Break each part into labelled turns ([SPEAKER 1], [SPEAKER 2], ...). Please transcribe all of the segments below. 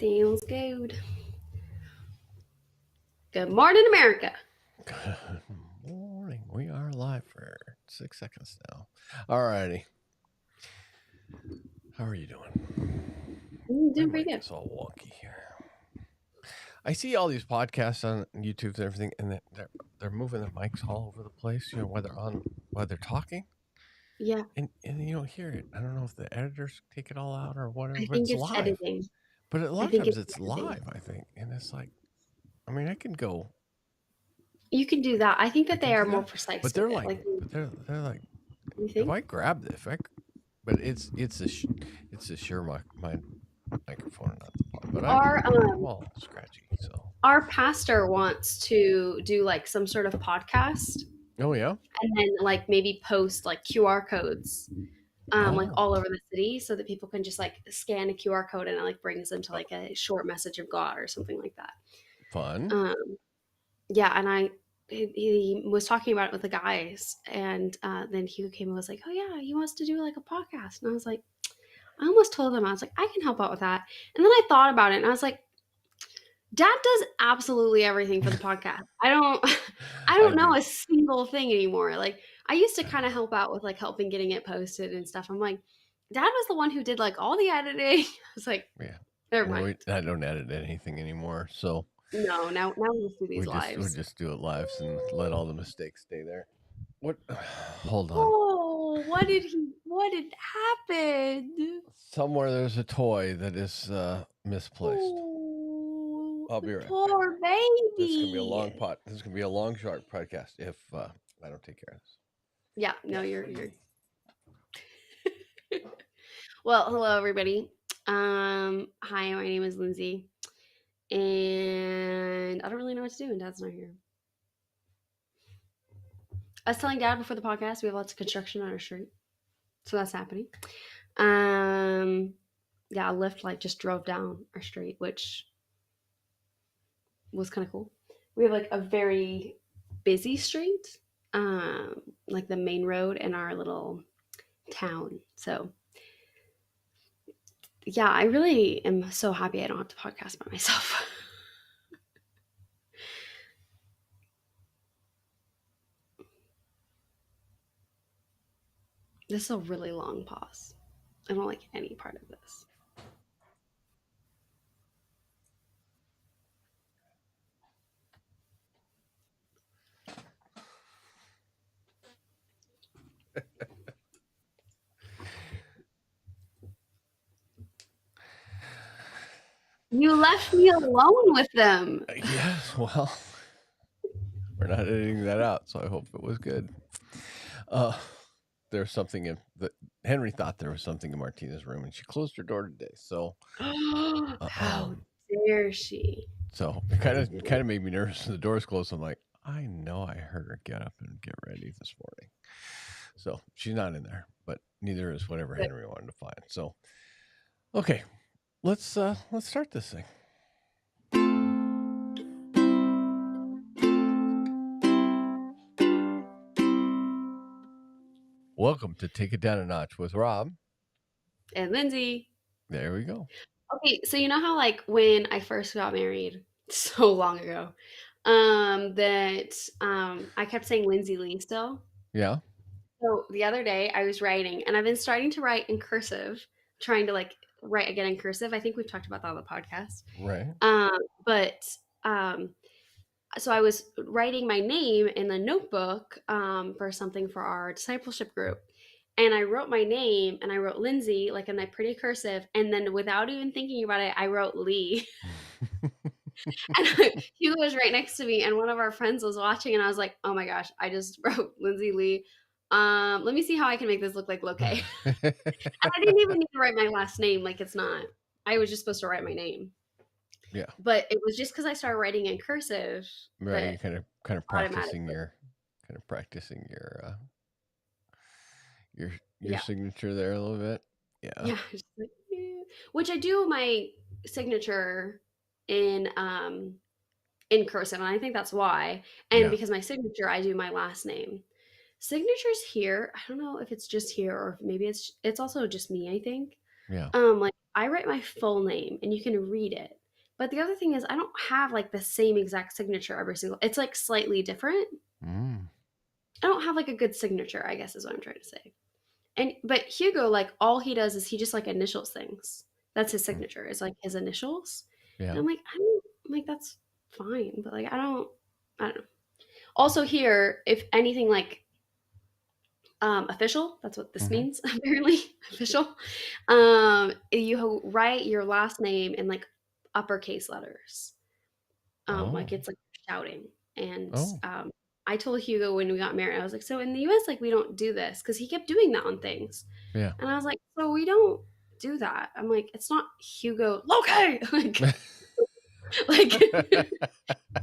[SPEAKER 1] Sounds good. Good morning, America.
[SPEAKER 2] Good morning. We are live for 6 seconds now. Alrighty. How are you doing? My
[SPEAKER 1] Doing pretty
[SPEAKER 2] mic
[SPEAKER 1] good.
[SPEAKER 2] is all wonky here. I see all these podcasts on YouTube and everything, and they're moving their mics all over the place. While they're talking,
[SPEAKER 1] Yeah,
[SPEAKER 2] and you don't hear it. I don't know if the editors take it all out or whatever,
[SPEAKER 1] I
[SPEAKER 2] but
[SPEAKER 1] think
[SPEAKER 2] it's
[SPEAKER 1] it's
[SPEAKER 2] live.
[SPEAKER 1] editing.
[SPEAKER 2] But a lot
[SPEAKER 1] I
[SPEAKER 2] of
[SPEAKER 1] think
[SPEAKER 2] times
[SPEAKER 1] it's
[SPEAKER 2] it's
[SPEAKER 1] editing.
[SPEAKER 2] live. I think, and it's like, I mean, I can go.
[SPEAKER 1] You can do that. I think
[SPEAKER 2] I
[SPEAKER 1] that they
[SPEAKER 2] can
[SPEAKER 1] are
[SPEAKER 2] do
[SPEAKER 1] more
[SPEAKER 2] that,
[SPEAKER 1] precise
[SPEAKER 2] but
[SPEAKER 1] with it. Like,
[SPEAKER 2] they're like,
[SPEAKER 1] you
[SPEAKER 2] if
[SPEAKER 1] think?
[SPEAKER 2] I grab this, but it's a sure my microphone, not the pod. But
[SPEAKER 1] Our
[SPEAKER 2] I'm all scratchy. So
[SPEAKER 1] our pastor wants to do like some sort of podcast
[SPEAKER 2] oh yeah,
[SPEAKER 1] and then like maybe post like QR codes like
[SPEAKER 2] oh
[SPEAKER 1] all over the city so that people can just like scan a QR code and it like brings them to like a short message of God or something like that.
[SPEAKER 2] fun.
[SPEAKER 1] Um, yeah, and he was talking about it with the guys, and then he came and was like, "Oh yeah, he wants to do like a podcast," and I was like, I almost told him I was like, I can help out with that, and then I thought about it, and I was like, Dad does absolutely everything for the podcast. I
[SPEAKER 2] I
[SPEAKER 1] don't know
[SPEAKER 2] do.
[SPEAKER 1] a single thing anymore. Like I used to kind of help out with like helping getting it posted and stuff. I'm like, Dad was the one who did like all the editing. I was like,
[SPEAKER 2] Yeah.
[SPEAKER 1] never
[SPEAKER 2] Well,
[SPEAKER 1] mind.
[SPEAKER 2] I don't edit anything anymore, so
[SPEAKER 1] No, now we just do these
[SPEAKER 2] we
[SPEAKER 1] lives.
[SPEAKER 2] just do it live and let all the mistakes stay there. What? Hold on.
[SPEAKER 1] Oh, what did happen?
[SPEAKER 2] Somewhere there's a toy that is misplaced.
[SPEAKER 1] Oh,
[SPEAKER 2] I'll
[SPEAKER 1] the
[SPEAKER 2] be right back.
[SPEAKER 1] poor
[SPEAKER 2] This is gonna be a long
[SPEAKER 1] baby.
[SPEAKER 2] pot. This is gonna be a long, sharp podcast if I don't take care of this.
[SPEAKER 1] Yeah, no,
[SPEAKER 2] Yes.
[SPEAKER 1] you're well, hello everybody. Hi, my name is Lindsay. And I don't really know what to do when Dad's not here. I was telling Dad before the podcast we have lots of construction on our street. So that's happening. Um yeah, a lift like just drove down our street, which was kind of cool. We have like a very busy street, like the main road in our little town. So yeah, I really am so happy I don't have to podcast by myself. This is a really long pause. I don't like any part of this. You left me alone with them.
[SPEAKER 2] Yes. Well, we're not editing that out, so I hope it was good. There's something in that Henry thought there was something in Martina's room, and she closed her door today. Uh,
[SPEAKER 1] How
[SPEAKER 2] um,
[SPEAKER 1] dare she?
[SPEAKER 2] so it kind of made me nervous. The door's closed. I'm like, I know I heard her get up and get ready this morning. So she's not in there, but neither is whatever
[SPEAKER 1] But
[SPEAKER 2] Henry wanted to find. So okay, let's start this thing. Welcome to Take It Down a Notch with Rob.
[SPEAKER 1] and Lindsay.
[SPEAKER 2] There we go.
[SPEAKER 1] Okay, so you know how like when I first got married so long ago, that I kept saying Lindsay Lee still.
[SPEAKER 2] Yeah.
[SPEAKER 1] So the other day I was writing, and I've been starting to write in cursive, trying to like write again in cursive. I think we've talked about that on the podcast.
[SPEAKER 2] Right.
[SPEAKER 1] But um, so I was writing my name in the notebook for something for our discipleship group. And I wrote my name and I wrote Lindsay, like in my pretty cursive. And then without even thinking about it, I wrote Lee. And Hugo was right next to me. And one of our friends was watching. And I was like, oh my gosh, I just wrote Lindsay Lee. Let me see how I can make this look like Loke. And I didn't even need to write my last name. Like it's not, I was just supposed to write my name.
[SPEAKER 2] Yeah.
[SPEAKER 1] But it was just because I started writing in cursive
[SPEAKER 2] Right.
[SPEAKER 1] that
[SPEAKER 2] You're kind of practicing
[SPEAKER 1] automatically.
[SPEAKER 2] your
[SPEAKER 1] Yeah.
[SPEAKER 2] signature there a little bit. Yeah.
[SPEAKER 1] Yeah, just like, "Eh." Which I do my signature in cursive, and I think that's why. And
[SPEAKER 2] Yeah.
[SPEAKER 1] because my signature, I do my last name. Signatures here, I don't know if it's just here or if maybe it's also just me, I think.
[SPEAKER 2] Yeah.
[SPEAKER 1] Like I write my full name and you can read it. But the other thing is I don't have like the same exact signature every single. It's like slightly different.
[SPEAKER 2] Mm.
[SPEAKER 1] I don't have like a good signature, I guess is what I'm trying to say. And but Hugo, like all he does is he just like initials things. That's his
[SPEAKER 2] Mm.
[SPEAKER 1] signature. Is like his initials. And
[SPEAKER 2] Yeah.
[SPEAKER 1] I'm like, I don't I'm like that's fine, but like I don't know. Also here, if anything like official, that's what this
[SPEAKER 2] Hmm.
[SPEAKER 1] means, apparently. Official. You write your last name in like uppercase letters. Like
[SPEAKER 2] Oh.
[SPEAKER 1] it's like shouting. And
[SPEAKER 2] Oh.
[SPEAKER 1] I told Hugo when we got married, I was like, so in the US, like we don't do this because he kept doing that on things.
[SPEAKER 2] Yeah.
[SPEAKER 1] And I was like, so we don't do that. I'm like, it's not Hugo Loki. Like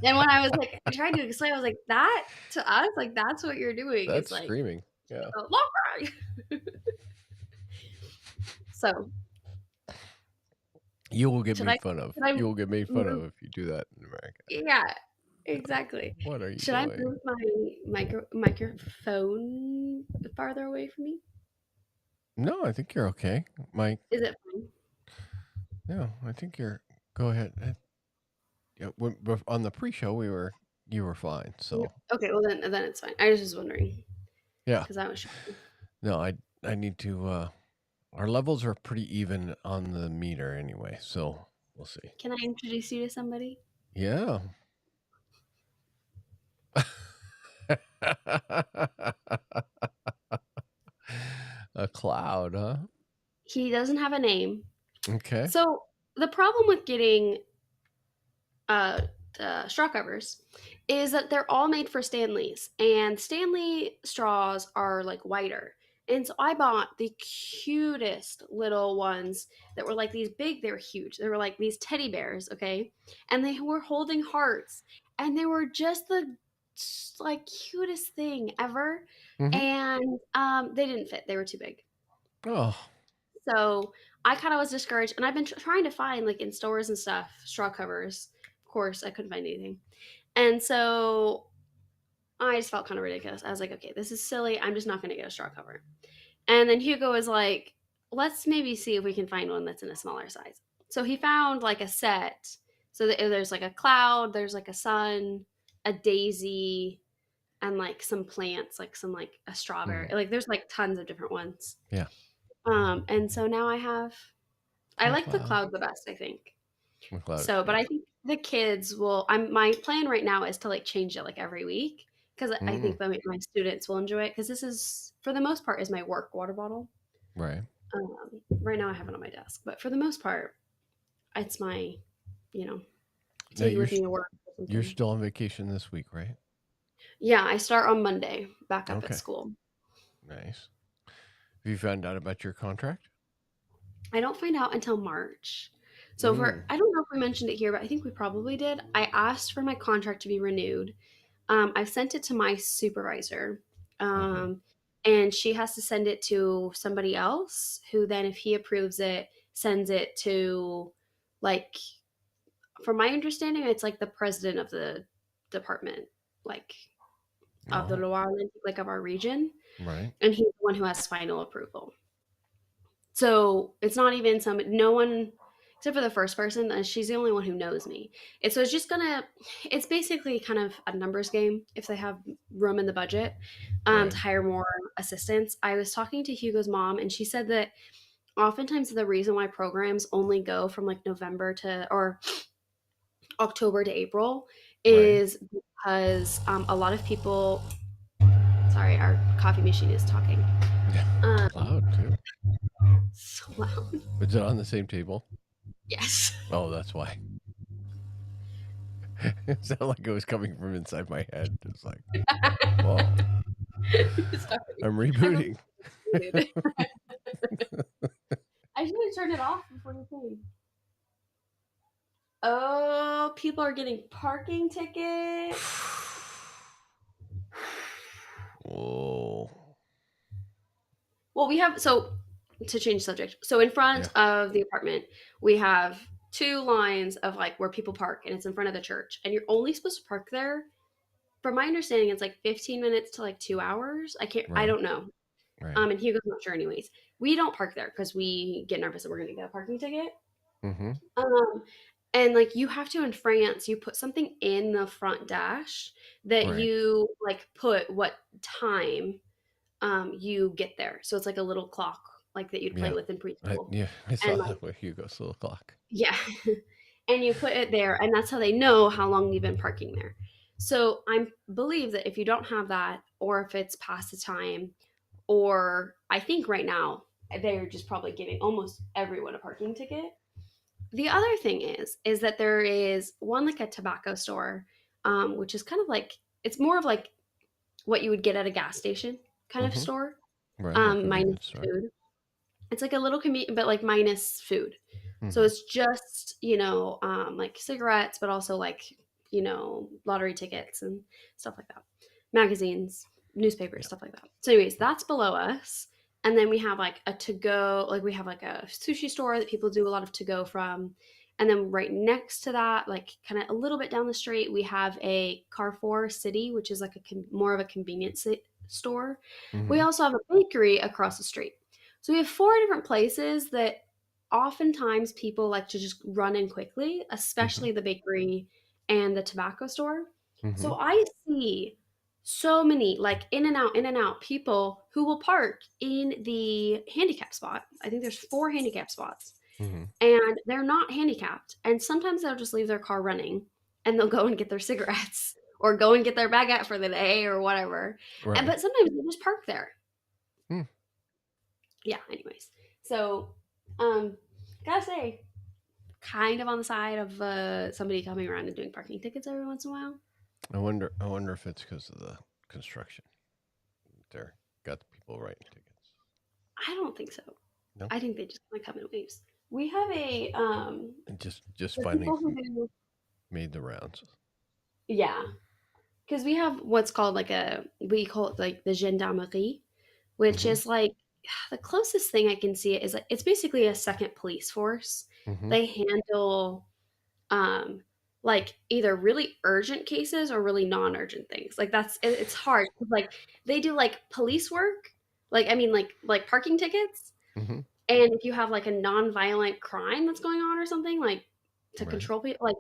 [SPEAKER 1] and when I was like I tried to explain, I was like, that to us, like that's what you're doing is
[SPEAKER 2] That's
[SPEAKER 1] like
[SPEAKER 2] screaming. Yeah.
[SPEAKER 1] Loki. So
[SPEAKER 2] You will get
[SPEAKER 1] should
[SPEAKER 2] made
[SPEAKER 1] I
[SPEAKER 2] fun of.
[SPEAKER 1] should I
[SPEAKER 2] You will get made fun
[SPEAKER 1] move
[SPEAKER 2] of if you do that in America.
[SPEAKER 1] yeah, exactly.
[SPEAKER 2] What are you
[SPEAKER 1] Should I
[SPEAKER 2] doing?
[SPEAKER 1] move my microphone farther away from me?
[SPEAKER 2] No, I think you're okay, Mike.
[SPEAKER 1] Is it fine?
[SPEAKER 2] No, I think you're. Go ahead. Yeah, on the pre-show, you were fine. So
[SPEAKER 1] Okay, well then it's fine. I was just wondering
[SPEAKER 2] yeah,
[SPEAKER 1] because I was sure.
[SPEAKER 2] no, I need to. Our levels are pretty even on the meter anyway, so we'll see.
[SPEAKER 1] Can I introduce you to somebody?
[SPEAKER 2] Yeah. A cloud, huh?
[SPEAKER 1] He doesn't have a name.
[SPEAKER 2] Okay.
[SPEAKER 1] So the problem with getting uh, straw covers is that they're all made for Stanleys, and Stanley straws are like whiter. And so I bought the cutest little ones that were like these big, they were huge. They were like these teddy bears, okay? And they were holding hearts, and they were just the like cutest thing ever.
[SPEAKER 2] Mm-hmm.
[SPEAKER 1] And they didn't fit, they were too big.
[SPEAKER 2] Oh,
[SPEAKER 1] So I kind of was discouraged, and I've been trying to find like in stores and stuff straw covers. Of course, I couldn't find anything, and so I just felt kind of ridiculous. I was like, okay, this is silly. I'm just not going to get a straw cover. And then Hugo was like, let's maybe see if we can find one that's in a smaller size. So he found like a set. So there's like a cloud, there's like a sun, a daisy, and like some plants, like some like a strawberry.
[SPEAKER 2] mm,
[SPEAKER 1] Like there's like tons of different ones.
[SPEAKER 2] yeah.
[SPEAKER 1] And so now I like the
[SPEAKER 2] McLeod.
[SPEAKER 1] cloud the best, I think.
[SPEAKER 2] McLeod is
[SPEAKER 1] So, but
[SPEAKER 2] good.
[SPEAKER 1] I think the kids will. My plan right now is to like change it like every week because I
[SPEAKER 2] Mm,
[SPEAKER 1] think that my students will enjoy it because this is for the most part is my work water bottle.
[SPEAKER 2] right.
[SPEAKER 1] Right now I have it on my desk, but for the most part, it's my, you know,
[SPEAKER 2] Now
[SPEAKER 1] take it with me to work or
[SPEAKER 2] you're
[SPEAKER 1] something.
[SPEAKER 2] still on vacation this week, right?
[SPEAKER 1] Yeah, I start on Monday back up at
[SPEAKER 2] Okay.
[SPEAKER 1] school.
[SPEAKER 2] Nice. Have you found out about your contract?
[SPEAKER 1] I don't find out until March. So for
[SPEAKER 2] Mm.
[SPEAKER 1] I don't know if we mentioned it here, but I think we probably did. I asked for my contract to be renewed. I've sent it to my supervisor,
[SPEAKER 2] Mm-hmm.
[SPEAKER 1] and she has to send it to somebody else, who then, if he approves it, sends it to, like, from my understanding, it's like the president of the department, like of the
[SPEAKER 2] Oh,
[SPEAKER 1] Loire, like of our region,
[SPEAKER 2] right.
[SPEAKER 1] and he's the one who has final approval. So it's not even no one except for the first person, and she's the only one who knows me. It's just gonna, it's basically kind of a numbers game if they have room in the budget to
[SPEAKER 2] Right.
[SPEAKER 1] hire more assistants. I was talking to Hugo's mom, and she said that oftentimes the reason why programs only go from like November to or October to April
[SPEAKER 2] Right.
[SPEAKER 1] is because a lot of people. Sorry, our coffee machine is talking.
[SPEAKER 2] Yeah.
[SPEAKER 1] Um,
[SPEAKER 2] Cloud too.
[SPEAKER 1] so loud.
[SPEAKER 2] Is it on the same table?
[SPEAKER 1] Yes.
[SPEAKER 2] Oh, that's why. It sounded like it was coming from inside my head. It's like, whoa,
[SPEAKER 1] Sorry.
[SPEAKER 2] I'm
[SPEAKER 1] I
[SPEAKER 2] rebooting.
[SPEAKER 1] rebooted. I should have turned it off before you came. Oh, people are getting parking tickets.
[SPEAKER 2] Whoa.
[SPEAKER 1] Well, we have so to change subject. So in
[SPEAKER 2] Yeah.
[SPEAKER 1] front of the apartment, we have two lines of like where people park, and it's in front of the church. And you're only supposed to park there. From my understanding, it's like 15 minutes to like 2 hours. I
[SPEAKER 2] Right.
[SPEAKER 1] don't know.
[SPEAKER 2] Right.
[SPEAKER 1] And Hugo's not sure anyways. We don't park there because we get nervous that we're going to get a parking ticket.
[SPEAKER 2] Mm-hmm.
[SPEAKER 1] Um, and like you have to in France, you put something in the front dash that
[SPEAKER 2] Right.
[SPEAKER 1] you like put what time you get there. So it's like a little clock like that you'd play
[SPEAKER 2] Yeah.
[SPEAKER 1] with in preschool.
[SPEAKER 2] Yeah. I
[SPEAKER 1] And
[SPEAKER 2] saw
[SPEAKER 1] like
[SPEAKER 2] that with Hugo's little clock.
[SPEAKER 1] yeah. And you put it there and that's how they know how long you've been parking there. So I believe that if you don't have that or if it's past the time or I think right now they're just probably giving almost everyone a parking ticket. The other thing is that there is one like a tobacco store, which is kind of like it's more of like what you would get at a gas station kind of
[SPEAKER 2] Mm-hmm.
[SPEAKER 1] store,
[SPEAKER 2] Right. Like
[SPEAKER 1] minus
[SPEAKER 2] convenience store.
[SPEAKER 1] food. It's like a little convenient, but like minus food. So
[SPEAKER 2] Mm-hmm.
[SPEAKER 1] it's just like cigarettes, but also like lottery tickets and stuff like that, magazines, newspapers,
[SPEAKER 2] Yeah.
[SPEAKER 1] stuff like that. So, anyways, that's below us. And then we have like a to go, like we have like a sushi store that people do a lot of to go from. And then right next to that, like kind of a little bit down the street, we have a Carrefour City, which is like more of a convenience store. We
[SPEAKER 2] Mm-hmm.
[SPEAKER 1] also have a bakery across the street. So we have four different places that oftentimes people like to just run in quickly,
[SPEAKER 2] Mm-hmm.
[SPEAKER 1] especially the bakery and the tobacco store.
[SPEAKER 2] Mm-hmm.
[SPEAKER 1] So I see so many like in and out people who will park in the handicap spot. I think there's four handicap spots
[SPEAKER 2] Mm-hmm.
[SPEAKER 1] and they're not handicapped. And sometimes they'll just leave their car running and they'll go and get their cigarettes or go and get their baguette for the day or whatever. And
[SPEAKER 2] Right.
[SPEAKER 1] but sometimes they just park there.
[SPEAKER 2] Hmm.
[SPEAKER 1] Yeah, anyways. So um gotta say, kind of on the side of somebody coming around and doing parking tickets every once in a while.
[SPEAKER 2] I wonder. I wonder if it's because of the construction. There got the people writing tickets.
[SPEAKER 1] I don't think so.
[SPEAKER 2] No.
[SPEAKER 1] I think they just kind of come in waves. We have a
[SPEAKER 2] And just
[SPEAKER 1] for
[SPEAKER 2] finally
[SPEAKER 1] people who do
[SPEAKER 2] made the rounds.
[SPEAKER 1] yeah, because we have what's called like we call it like the gendarmerie, which
[SPEAKER 2] Mm-hmm.
[SPEAKER 1] is like the closest thing I can see it is like it's basically a second police force.
[SPEAKER 2] Mm-hmm.
[SPEAKER 1] They handle um like either really urgent cases or really non-urgent things. Like it's hard. Like they do like police work, like I mean like parking tickets.
[SPEAKER 2] Mm-hmm.
[SPEAKER 1] And if you have like a non-violent crime that's going on or something like to
[SPEAKER 2] Right.
[SPEAKER 1] control people like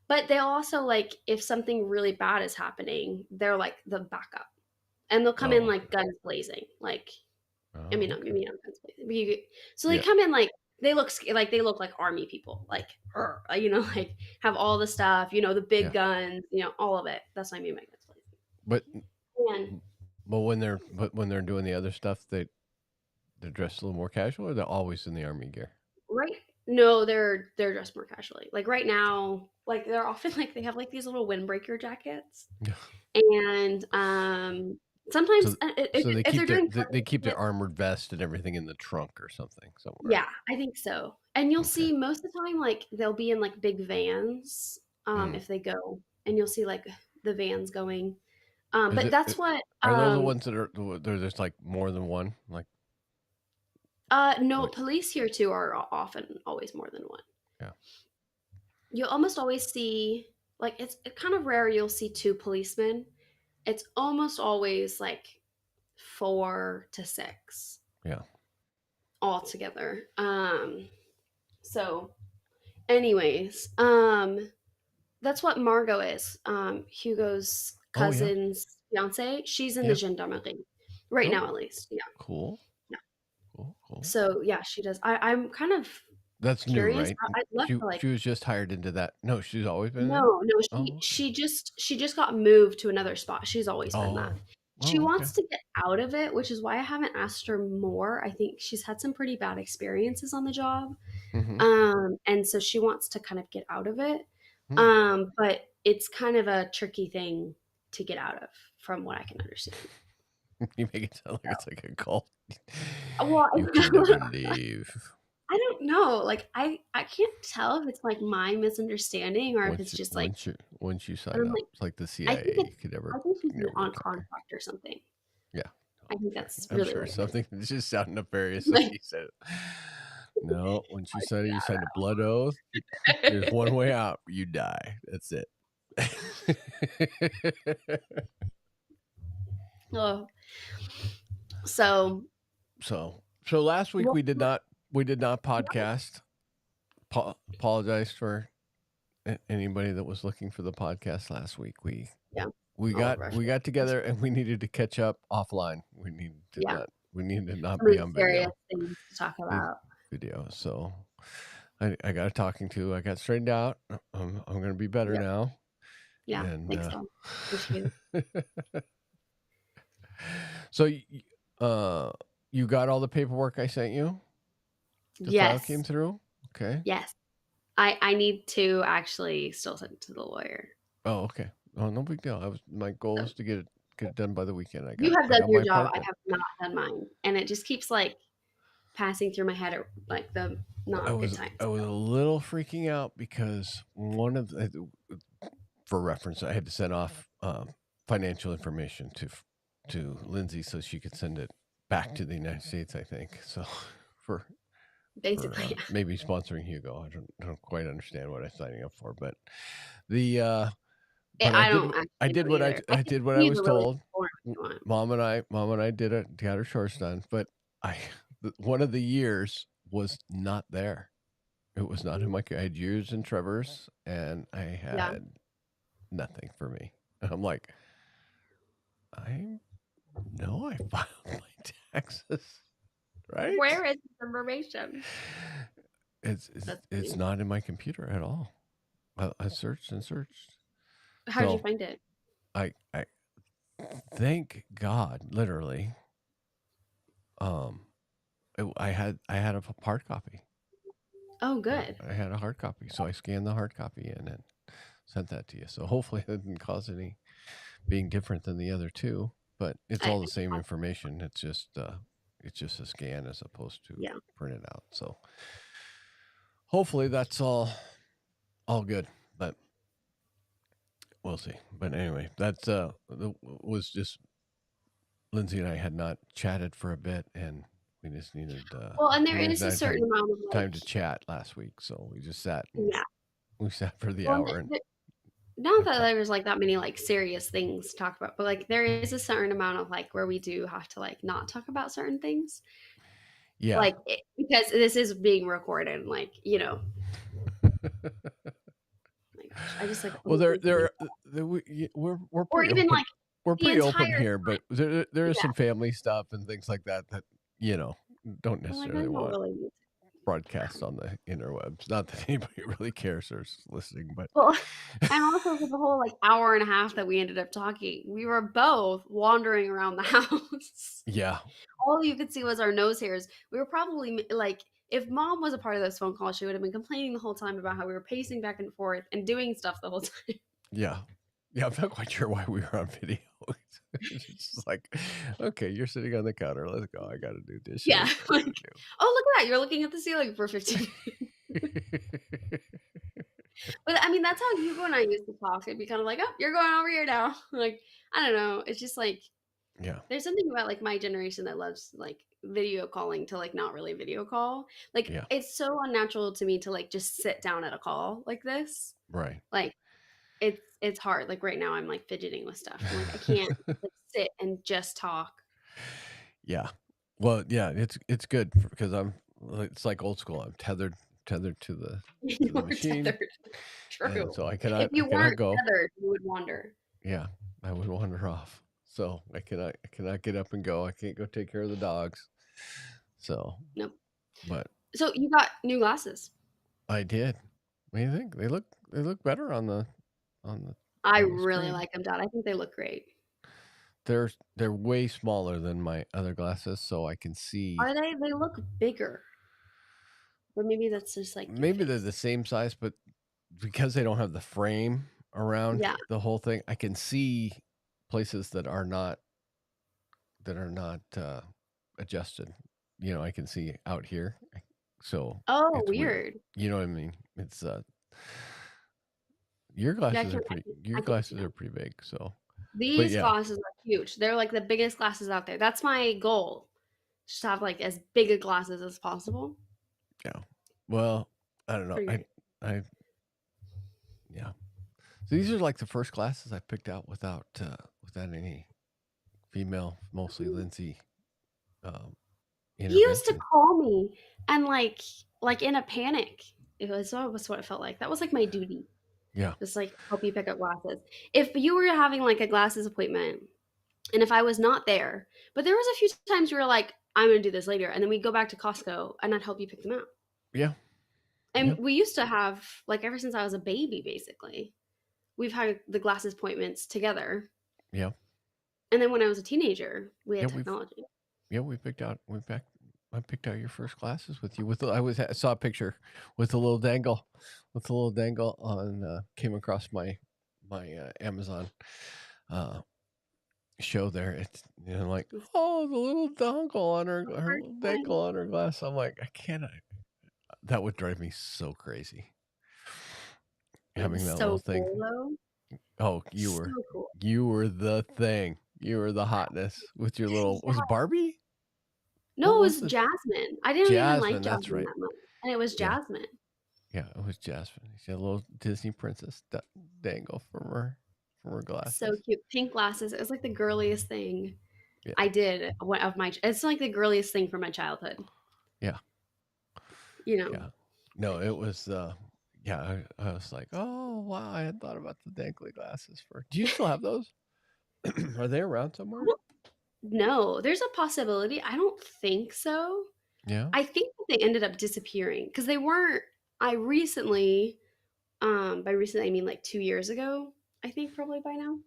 [SPEAKER 1] but they also like if something really bad is happening, they're like the backup. And they'll come in
[SPEAKER 2] Oh.
[SPEAKER 1] like guns blazing. Like I mean,
[SPEAKER 2] Oh.
[SPEAKER 1] not
[SPEAKER 2] Okay.
[SPEAKER 1] maybe not guns blazing. But so they
[SPEAKER 2] Yeah.
[SPEAKER 1] come in like they look like army people, like like have all the stuff, the big
[SPEAKER 2] Yeah.
[SPEAKER 1] guns, all of it. That's what I mean by guns
[SPEAKER 2] But
[SPEAKER 1] blazing. And
[SPEAKER 2] when they're doing the other stuff, they're dressed a little more casual, or they're always in the army gear.
[SPEAKER 1] right, no, they're dressed more casually. Like right now, like they're often like they have like these little windbreaker jackets,
[SPEAKER 2] Yeah.
[SPEAKER 1] and sometimes
[SPEAKER 2] So so
[SPEAKER 1] if they're doing
[SPEAKER 2] they
[SPEAKER 1] parking
[SPEAKER 2] keep their
[SPEAKER 1] tickets,
[SPEAKER 2] armored vest and everything in the trunk or something somewhere.
[SPEAKER 1] yeah, I think so. And you'll
[SPEAKER 2] Okay.
[SPEAKER 1] see most of the time, like they'll be in like big vans,
[SPEAKER 2] Mm.
[SPEAKER 1] if they go, and you'll see like the vans going.
[SPEAKER 2] Is
[SPEAKER 1] But
[SPEAKER 2] it?
[SPEAKER 1] that's what,
[SPEAKER 2] Are those the ones that are there's like more than one?
[SPEAKER 1] no,
[SPEAKER 2] Like
[SPEAKER 1] police here too are often always more than one.
[SPEAKER 2] yeah.
[SPEAKER 1] You'll almost always see, like, it's kind of rare you'll see two policemen. It's almost always like four to six
[SPEAKER 2] Yeah.
[SPEAKER 1] all together. So, anyways, that's what Margot is. Hugo's
[SPEAKER 2] Oh yeah.
[SPEAKER 1] cousin's fiance. She's in the
[SPEAKER 2] Yeah.
[SPEAKER 1] gendarmerie right
[SPEAKER 2] Oh,
[SPEAKER 1] now, at least. Yeah,
[SPEAKER 2] cool.
[SPEAKER 1] yeah.
[SPEAKER 2] Cool. Cool.
[SPEAKER 1] So yeah, she does. I'm kind of
[SPEAKER 2] That's new,
[SPEAKER 1] curious.
[SPEAKER 2] right?
[SPEAKER 1] I'd love
[SPEAKER 2] She
[SPEAKER 1] to like.
[SPEAKER 2] she was just hired into that. No, she's always been there.
[SPEAKER 1] No, no,
[SPEAKER 2] Oh, okay.
[SPEAKER 1] she just got moved to another spot. She's always been that.
[SPEAKER 2] Oh.
[SPEAKER 1] She
[SPEAKER 2] Oh, okay.
[SPEAKER 1] wants to get out of it, which is why I haven't asked her more. I think she's had some pretty bad experiences on the job.
[SPEAKER 2] Mm-hmm.
[SPEAKER 1] And so she wants to kind of get out of it.
[SPEAKER 2] Hmm.
[SPEAKER 1] But it's kind of a tricky thing to get out of, from what I can understand.
[SPEAKER 2] You make it sound like it's like a cult.
[SPEAKER 1] Well,
[SPEAKER 2] You can never leave.
[SPEAKER 1] I don't know. Like I can't tell if it's like my misunderstanding or if it's
[SPEAKER 2] Once you
[SPEAKER 1] just like
[SPEAKER 2] once you once you
[SPEAKER 1] and
[SPEAKER 2] sign
[SPEAKER 1] I'm
[SPEAKER 2] up,
[SPEAKER 1] like
[SPEAKER 2] it's like the
[SPEAKER 1] I think
[SPEAKER 2] CIA.
[SPEAKER 1] it's
[SPEAKER 2] You could never
[SPEAKER 1] I think she's
[SPEAKER 2] you never
[SPEAKER 1] on
[SPEAKER 2] retire.
[SPEAKER 1] contract or something.
[SPEAKER 2] Yeah.
[SPEAKER 1] I
[SPEAKER 2] I'm
[SPEAKER 1] think
[SPEAKER 2] sure.
[SPEAKER 1] that's
[SPEAKER 2] I'm
[SPEAKER 1] really
[SPEAKER 2] sure
[SPEAKER 1] what it is.
[SPEAKER 2] something that just sounded nefarious when
[SPEAKER 1] Like,
[SPEAKER 2] you said it. No, once you sign a blood oath. There's one way out. You die. That's it.
[SPEAKER 1] oh. So
[SPEAKER 2] So last week
[SPEAKER 1] Well,
[SPEAKER 2] we did not podcast. Apologize for anybody that was looking for the podcast last week.
[SPEAKER 1] yeah,
[SPEAKER 2] We
[SPEAKER 1] all
[SPEAKER 2] got
[SPEAKER 1] of our
[SPEAKER 2] we
[SPEAKER 1] shit.
[SPEAKER 2] got together and we needed to catch up offline.
[SPEAKER 1] Yeah,
[SPEAKER 2] We needed to not
[SPEAKER 1] some of
[SPEAKER 2] be
[SPEAKER 1] the
[SPEAKER 2] on
[SPEAKER 1] serious
[SPEAKER 2] video.
[SPEAKER 1] things to talk about.
[SPEAKER 2] Video. So I got a talking to. I got straightened out. I'm gonna be better
[SPEAKER 1] Yeah,
[SPEAKER 2] now.
[SPEAKER 1] yeah,
[SPEAKER 2] And
[SPEAKER 1] thanks, so appreciate it.
[SPEAKER 2] so you got all the paperwork I sent you? The file came
[SPEAKER 1] Yes,
[SPEAKER 2] through? Okay.
[SPEAKER 1] yes. I need to actually still send it to the lawyer.
[SPEAKER 2] Oh, okay. Oh, no big deal. My goal
[SPEAKER 1] So
[SPEAKER 2] was to get it done by the weekend.
[SPEAKER 1] you have
[SPEAKER 2] I
[SPEAKER 1] done
[SPEAKER 2] got
[SPEAKER 1] your
[SPEAKER 2] my
[SPEAKER 1] job.
[SPEAKER 2] part
[SPEAKER 1] I
[SPEAKER 2] done.
[SPEAKER 1] have not done mine, and it just keeps like passing through my head at like the not good times.
[SPEAKER 2] I was a little freaking out because for reference, I had to send off financial information to Lindsay so she could send it back to the United States. I think so. For
[SPEAKER 1] Basically, yeah.
[SPEAKER 2] maybe sponsoring Hugo. I don't quite understand what I'm signing up for, but the but
[SPEAKER 1] I don't
[SPEAKER 2] I
[SPEAKER 1] actually
[SPEAKER 2] did
[SPEAKER 1] know
[SPEAKER 2] what
[SPEAKER 1] either. I can
[SPEAKER 2] did what I
[SPEAKER 1] see
[SPEAKER 2] was
[SPEAKER 1] the really
[SPEAKER 2] told.
[SPEAKER 1] important if you want.
[SPEAKER 2] Mom and I did it, got her shorts done, but I one of the years was not there. It was not in my. I had years in Trevor's, and I
[SPEAKER 1] Yeah.
[SPEAKER 2] had nothing for me. And I'm like, I know I filed my taxes, right?
[SPEAKER 1] Where is this information?
[SPEAKER 2] It's
[SPEAKER 1] That's
[SPEAKER 2] it's
[SPEAKER 1] funny.
[SPEAKER 2] not in my computer at all. I searched and searched.
[SPEAKER 1] How did you
[SPEAKER 2] So
[SPEAKER 1] find it?
[SPEAKER 2] I thank God, literally. I had a hard copy.
[SPEAKER 1] Oh, good.
[SPEAKER 2] I had a hard copy, so I scanned the hard copy in and sent that to you. So hopefully it didn't cause any being different than the other two, but it's all the same information. It's just a scan as opposed to
[SPEAKER 1] Yeah.
[SPEAKER 2] printed out. So hopefully that's all good, but we'll see. But anyway, that's was just Lindsay and I had not chatted for a bit, and we just needed
[SPEAKER 1] Well, and there
[SPEAKER 2] we
[SPEAKER 1] is a
[SPEAKER 2] didn't
[SPEAKER 1] certain
[SPEAKER 2] have
[SPEAKER 1] amount of
[SPEAKER 2] time
[SPEAKER 1] like,
[SPEAKER 2] to chat last week, so we just sat and
[SPEAKER 1] yeah.
[SPEAKER 2] we sat for the
[SPEAKER 1] Well,
[SPEAKER 2] hour and
[SPEAKER 1] not
[SPEAKER 2] had
[SPEAKER 1] that
[SPEAKER 2] fun.
[SPEAKER 1] there's like that many like serious things to talk about, but like there is a certain amount of like where we do have to like not talk about certain things,
[SPEAKER 2] Yeah.
[SPEAKER 1] like because this is being recorded. Like my gosh, I just like
[SPEAKER 2] Well,
[SPEAKER 1] almost like being,
[SPEAKER 2] we're
[SPEAKER 1] or
[SPEAKER 2] pretty
[SPEAKER 1] even
[SPEAKER 2] open.
[SPEAKER 1] like
[SPEAKER 2] We're
[SPEAKER 1] the
[SPEAKER 2] pretty open
[SPEAKER 1] entire
[SPEAKER 2] here, but there is
[SPEAKER 1] yeah.
[SPEAKER 2] some family stuff and things like that you know don't
[SPEAKER 1] I'm like I
[SPEAKER 2] necessarily
[SPEAKER 1] don't
[SPEAKER 2] want
[SPEAKER 1] really need
[SPEAKER 2] broadcast on the interwebs. Not that anybody really cares or is listening, but
[SPEAKER 1] well, and also for the whole like hour and a half that we ended up talking, we were both wandering around the house.
[SPEAKER 2] yeah,
[SPEAKER 1] All you could see was our nose hairs. We were probably like, if mom was a part of those phone calls, she would have been complaining the whole time about how we were pacing back and forth and doing stuff the whole time.
[SPEAKER 2] yeah, yeah. I'm not quite sure why we were on video. It's just like, okay, you're sitting on the counter. Let's go. I got to do dishes.
[SPEAKER 1] Yeah.
[SPEAKER 2] I
[SPEAKER 1] Like,
[SPEAKER 2] gotta
[SPEAKER 1] oh, look at that. You're looking at the ceiling for 15 minutes.
[SPEAKER 2] do.
[SPEAKER 1] But I mean, that's how Hugo and I used to talk. It'd be kind of like, oh, you're going over here now. Like, I don't know. It's just like,
[SPEAKER 2] Yeah,
[SPEAKER 1] there's something about like my generation that loves like video calling to like not really video call. Like,
[SPEAKER 2] yeah,
[SPEAKER 1] it's so unnatural to me to like just sit down at a call like this.
[SPEAKER 2] right.
[SPEAKER 1] Like, it's hard. Like right now I'm like fidgeting with stuff. I'm like, I can't like sit and just talk.
[SPEAKER 2] Yeah. Well, yeah, it's good because it's like old school. I'm tethered to the
[SPEAKER 1] You are
[SPEAKER 2] machine,
[SPEAKER 1] tethered.
[SPEAKER 2] and
[SPEAKER 1] True.
[SPEAKER 2] so
[SPEAKER 1] If
[SPEAKER 2] I
[SPEAKER 1] you
[SPEAKER 2] cannot
[SPEAKER 1] weren't
[SPEAKER 2] go.
[SPEAKER 1] tethered, you would wander.
[SPEAKER 2] Yeah, I would wander off. So I cannot get up and go. I can't go take care of the dogs. So,
[SPEAKER 1] Nope.
[SPEAKER 2] but
[SPEAKER 1] So you got new glasses.
[SPEAKER 2] I did. What do you think? They look better on the
[SPEAKER 1] I
[SPEAKER 2] on the
[SPEAKER 1] really
[SPEAKER 2] screen.
[SPEAKER 1] like them, Dad. I think they look great.
[SPEAKER 2] They're way smaller than my other glasses, so I can see.
[SPEAKER 1] Are they? They look bigger. But maybe that's just like your
[SPEAKER 2] Maybe they're
[SPEAKER 1] face.
[SPEAKER 2] the same size, but because they don't have the frame around
[SPEAKER 1] Yeah.
[SPEAKER 2] the whole thing, I can see places that are not adjusted. I can see out here, so
[SPEAKER 1] Oh,
[SPEAKER 2] it's weird.
[SPEAKER 1] weird.
[SPEAKER 2] You know what I mean? It's your
[SPEAKER 1] Yeah,
[SPEAKER 2] glasses are pretty.
[SPEAKER 1] I
[SPEAKER 2] Your
[SPEAKER 1] can see
[SPEAKER 2] glasses
[SPEAKER 1] now.
[SPEAKER 2] are pretty big. So, but
[SPEAKER 1] These
[SPEAKER 2] yeah,
[SPEAKER 1] glasses are huge. They're like the biggest glasses out there. That's my goal. Just have like as big a glasses as possible.
[SPEAKER 2] yeah. Well, I don't know.
[SPEAKER 1] Pretty great.
[SPEAKER 2] I yeah. So these are like the first glasses I picked out without any female, mostly Lindsay, um,
[SPEAKER 1] He used to
[SPEAKER 2] intervention.
[SPEAKER 1] call me and like in a panic. It was what it felt like. That was like my duty.
[SPEAKER 2] Yeah.
[SPEAKER 1] Just like help you pick up glasses. If you were having like a glasses appointment and if I was not there, but there was a few times you were like, I'm gonna do this later, and then we'd go back to Costco and I'd help you pick them out.
[SPEAKER 2] Yeah.
[SPEAKER 1] And
[SPEAKER 2] Yeah.
[SPEAKER 1] we used to have like ever since I was a baby, basically, we've had the glasses appointments together.
[SPEAKER 2] Yeah.
[SPEAKER 1] And then when I was a teenager, we
[SPEAKER 2] Yeah.
[SPEAKER 1] had technology.
[SPEAKER 2] We picked out. I picked out your first glasses with you. I saw a picture with a little dangle, on. Came across my Amazon uh, show there. It's like, oh, the little dongle on her
[SPEAKER 1] First
[SPEAKER 2] little dangle
[SPEAKER 1] one.
[SPEAKER 2] on her glass. I'm like, I can't. That would drive me so crazy
[SPEAKER 1] It was
[SPEAKER 2] having that little
[SPEAKER 1] so
[SPEAKER 2] thing.
[SPEAKER 1] cool though.
[SPEAKER 2] Oh,
[SPEAKER 1] So cool.
[SPEAKER 2] you were the thing. You were the hotness with your little. Was it
[SPEAKER 1] Yeah.
[SPEAKER 2] Barbie? What
[SPEAKER 1] No, it
[SPEAKER 2] was
[SPEAKER 1] was
[SPEAKER 2] it?
[SPEAKER 1] Jasmine. I didn't even like
[SPEAKER 2] Jasmine. That's
[SPEAKER 1] Jasmine
[SPEAKER 2] right.
[SPEAKER 1] that much. And it was
[SPEAKER 2] Yeah.
[SPEAKER 1] Jasmine.
[SPEAKER 2] Yeah, it was Jasmine. She had a little Disney princess dangle from her
[SPEAKER 1] So
[SPEAKER 2] glasses.
[SPEAKER 1] cute. Pink glasses. It was like the girliest thing
[SPEAKER 2] Yeah,
[SPEAKER 1] I did of my it's like the girliest thing from my childhood,
[SPEAKER 2] yeah,
[SPEAKER 1] you know.
[SPEAKER 2] yeah. No, it was. Yeah, I was like, oh wow, I had thought about the dangly glasses for. Do you still have those? Are they around somewhere?
[SPEAKER 1] No, there's a possibility. I don't think so.
[SPEAKER 2] Yeah.
[SPEAKER 1] I think that they ended up disappearing because they weren't I recently by recently I mean like 2 years ago, I think probably by now.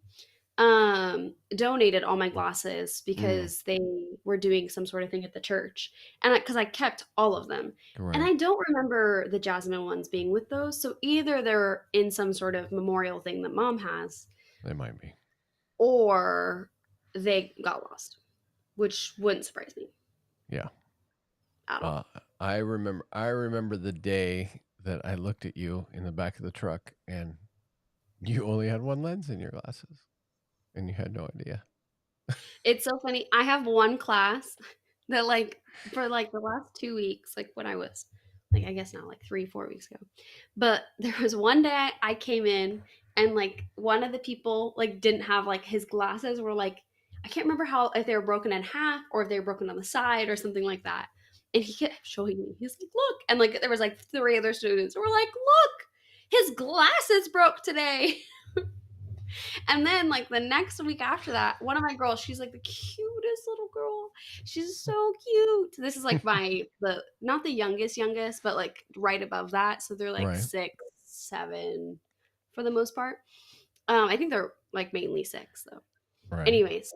[SPEAKER 1] Donated all my glasses
[SPEAKER 2] Mm,
[SPEAKER 1] because they were doing some sort of thing at the church. And because I kept all of them. And
[SPEAKER 2] right.
[SPEAKER 1] I don't remember the Jasmine ones being with those. So either they're in some sort of memorial thing that mom has,
[SPEAKER 2] They might be.
[SPEAKER 1] or they got lost, which wouldn't surprise me
[SPEAKER 2] Yeah.
[SPEAKER 1] at
[SPEAKER 2] Uh,
[SPEAKER 1] all.
[SPEAKER 2] I remember. I remember the day that I looked at you in the back of the truck, and you only had one lens in your glasses, and you had no idea.
[SPEAKER 1] It's so funny. I have one class that like for like the last 2 weeks, like when I was like I guess now like 3, 4 weeks ago. But there was one day I came in and like one of the people like didn't have like his glasses were like I can't remember how if they were broken in half or if they were broken on the side or something like that. And he kept showing me. He's like, look. And like there was like three other students who were like, look, his glasses broke today. And then like the next week after that, one of my girls, she's like the cutest little girl. She's so cute. This is like my the not the youngest, but like right above that. So they're like
[SPEAKER 2] Right.
[SPEAKER 1] 6, 7 for the most part. I think they're like mainly 6 though.
[SPEAKER 2] Right.
[SPEAKER 1] Anyways,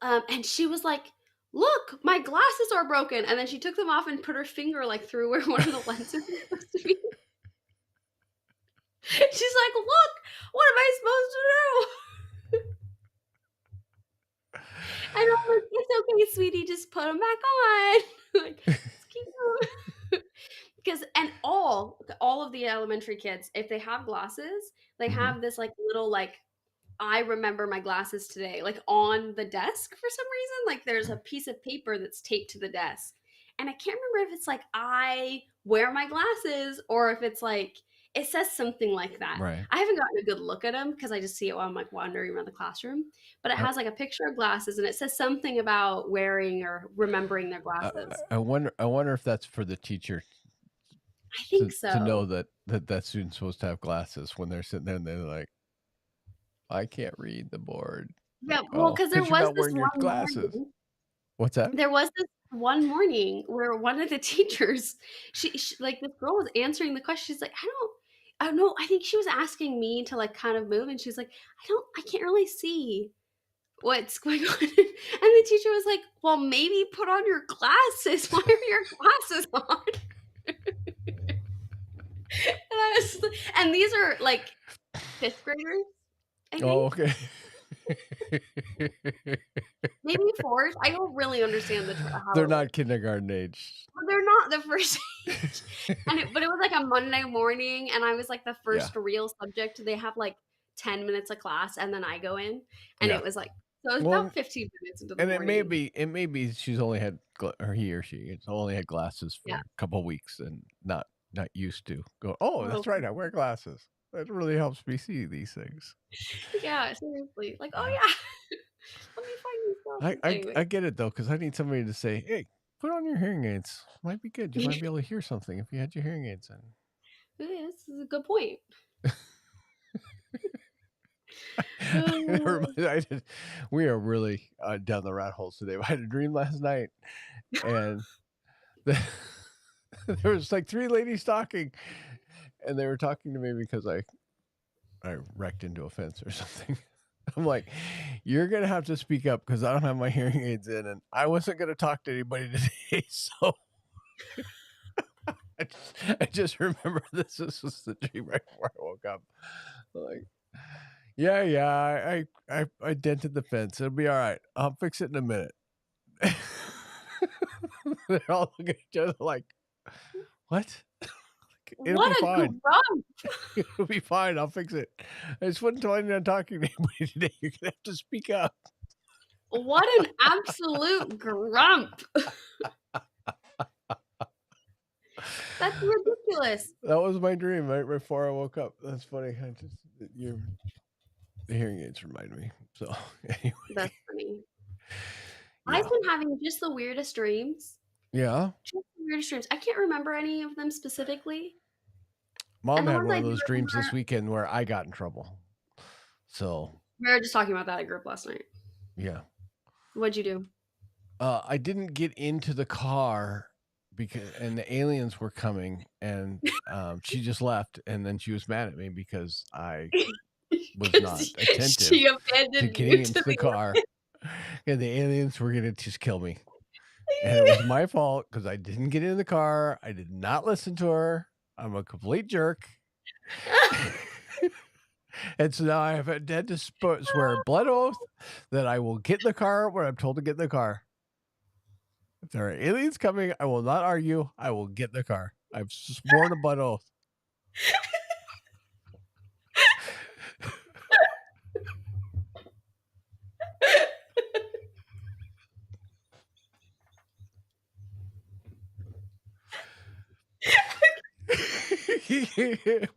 [SPEAKER 1] and she was like, "Look, my glasses are broken." And then she took them off and put her finger like through where one of the lenses was supposed to be. She's like, "Look, what am I supposed to do?" And I'm like, "It's okay, sweetie, just put them back on." Like, it's cute. Because and all of the elementary kids, if they have glasses, they
[SPEAKER 2] Hmm.
[SPEAKER 1] have this, like, little, like, "I remember my glasses today," like, on the desk for some reason, like, there's a piece of paper that's taped to the desk, and I can't remember if it's, like, "I wear my glasses," or if it's, like it says something like that.
[SPEAKER 2] Right.
[SPEAKER 1] I haven't gotten a good look at them because I just see it while I'm, like, wandering around the classroom, but it
[SPEAKER 2] I,
[SPEAKER 1] has, like, a picture of glasses, and it says something about wearing or remembering their
[SPEAKER 2] I
[SPEAKER 1] glasses.
[SPEAKER 2] I wonder. I wonder if that's for the teacher
[SPEAKER 1] I think
[SPEAKER 2] to know
[SPEAKER 1] so.
[SPEAKER 2] that student's supposed to have glasses when they're sitting there and they're like, I can't read the board.
[SPEAKER 1] Yeah,
[SPEAKER 2] Like,
[SPEAKER 1] well,
[SPEAKER 2] oh,
[SPEAKER 1] because there
[SPEAKER 2] because you're
[SPEAKER 1] was
[SPEAKER 2] not
[SPEAKER 1] this
[SPEAKER 2] wearing your
[SPEAKER 1] one
[SPEAKER 2] glasses.
[SPEAKER 1] morning
[SPEAKER 2] What's that?
[SPEAKER 1] there was this one morning where one of the teachers, she like, this girl was answering the question, she's like, I don't know, I think she was asking me to, like, kind of move, and she's like, I can't really see what's going on." And the teacher was like, "Well, maybe put on your glasses. Why are your glasses on?" And I was and these are, like, 5th graders, I
[SPEAKER 2] Oh,
[SPEAKER 1] think.
[SPEAKER 2] okay.
[SPEAKER 1] Maybe 4th. I don't really understand the
[SPEAKER 2] They're
[SPEAKER 1] how it
[SPEAKER 2] not
[SPEAKER 1] works.
[SPEAKER 2] kindergarten age.
[SPEAKER 1] But they're not the first age. But it was, like, a Monday morning, and I was, like, the
[SPEAKER 2] Yeah.
[SPEAKER 1] first real subject. They have, like, 10 minutes of class, and then I go in, and
[SPEAKER 2] Yeah.
[SPEAKER 1] it was, like so it was
[SPEAKER 2] Well,
[SPEAKER 1] about 15 minutes into the
[SPEAKER 2] and
[SPEAKER 1] morning.
[SPEAKER 2] it may be she's only had or he or she has only had glasses for
[SPEAKER 1] Yeah.
[SPEAKER 2] a couple of weeks and not used to go. Oh,
[SPEAKER 1] Oh,
[SPEAKER 2] that's right. I wear glasses. That really helps me see these things.
[SPEAKER 1] yeah, seriously. Like, "Oh,
[SPEAKER 2] Uh,
[SPEAKER 1] yeah. Let me find these glasses." Anyway.
[SPEAKER 2] I get it though because I need somebody to say, "Hey, put on your hearing aids. Might be good. You might be able to hear something if you had your hearing aids in.
[SPEAKER 1] Yeah, this is a good point.
[SPEAKER 2] We are really down the rat holes today. I had a dream last night, and the, there was like 3 ladies talking, and they were talking to me because I wrecked into a fence or something. I'm like, you're gonna have to speak up because I don't have my hearing aids in, and I wasn't gonna talk to anybody today. So I just remember this was the dream right before I woke up. Like, yeah, I dented the fence. It'll be all right. I'll fix it in a minute. They're all looking at each other like, what? It'll
[SPEAKER 1] What
[SPEAKER 2] be
[SPEAKER 1] a
[SPEAKER 2] fine.
[SPEAKER 1] grump!
[SPEAKER 2] It'll be fine. I'll fix it. I just wasn't planning on talking to anybody today. You're gonna have to speak up.
[SPEAKER 1] What an absolute grump! That's ridiculous.
[SPEAKER 2] That was my dream right before I woke up. That's funny. Your hearing aids remind me. So anyway,
[SPEAKER 1] That's funny.
[SPEAKER 2] yeah,
[SPEAKER 1] I've been having just the weirdest dreams.
[SPEAKER 2] yeah.
[SPEAKER 1] Just the weirdest dreams. I can't remember any of them specifically.
[SPEAKER 2] Mom
[SPEAKER 1] And the
[SPEAKER 2] had
[SPEAKER 1] ones
[SPEAKER 2] one
[SPEAKER 1] I
[SPEAKER 2] of
[SPEAKER 1] do
[SPEAKER 2] those dreams this
[SPEAKER 1] remember,
[SPEAKER 2] weekend where I got in trouble. So
[SPEAKER 1] we were just talking about that at group last night.
[SPEAKER 2] yeah,
[SPEAKER 1] What'd you do?
[SPEAKER 2] I didn't get into the car and the aliens were coming, and she just left, and then she was mad at me because I was not
[SPEAKER 1] 'Cause
[SPEAKER 2] attentive
[SPEAKER 1] she
[SPEAKER 2] to
[SPEAKER 1] abandoned you
[SPEAKER 2] getting into
[SPEAKER 1] to
[SPEAKER 2] the
[SPEAKER 1] the
[SPEAKER 2] car, and the aliens were gonna just kill me. And it was my fault because I didn't get in the car. I did not listen to her. I'm a complete jerk. And so now I have had to swear a blood oath that I will get in the car when I'm told to get in the car. If there are aliens coming, I will not argue. I will get in the car. I've sworn a blood oath.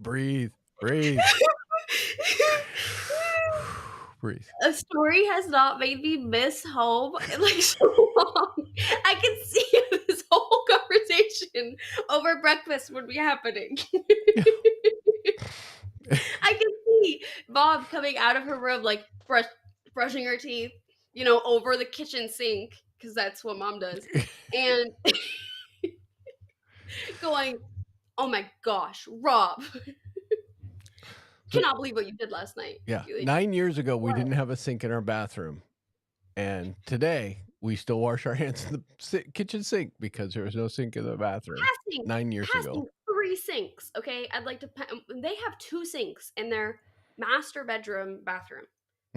[SPEAKER 2] Breathe. Breathe. Breathe.
[SPEAKER 1] A story has not made me miss home in like so long. I can see this whole conversation over breakfast would be happening. I can see Bob coming out of her room, like brushing her teeth, over the kitchen sink, because that's what mom does, and going, "Oh my gosh, Rob,
[SPEAKER 2] So,
[SPEAKER 1] cannot believe what you did last night."
[SPEAKER 2] yeah.
[SPEAKER 1] Like,
[SPEAKER 2] 9 years ago, we
[SPEAKER 1] what?
[SPEAKER 2] didn't have a sink in our bathroom. And today, we still wash our hands in the kitchen sink because there was no sink in the bathroom 9 years ago.
[SPEAKER 1] Passing 3 sinks, okay? I'd like to they have 2 sinks in their master bedroom bathroom.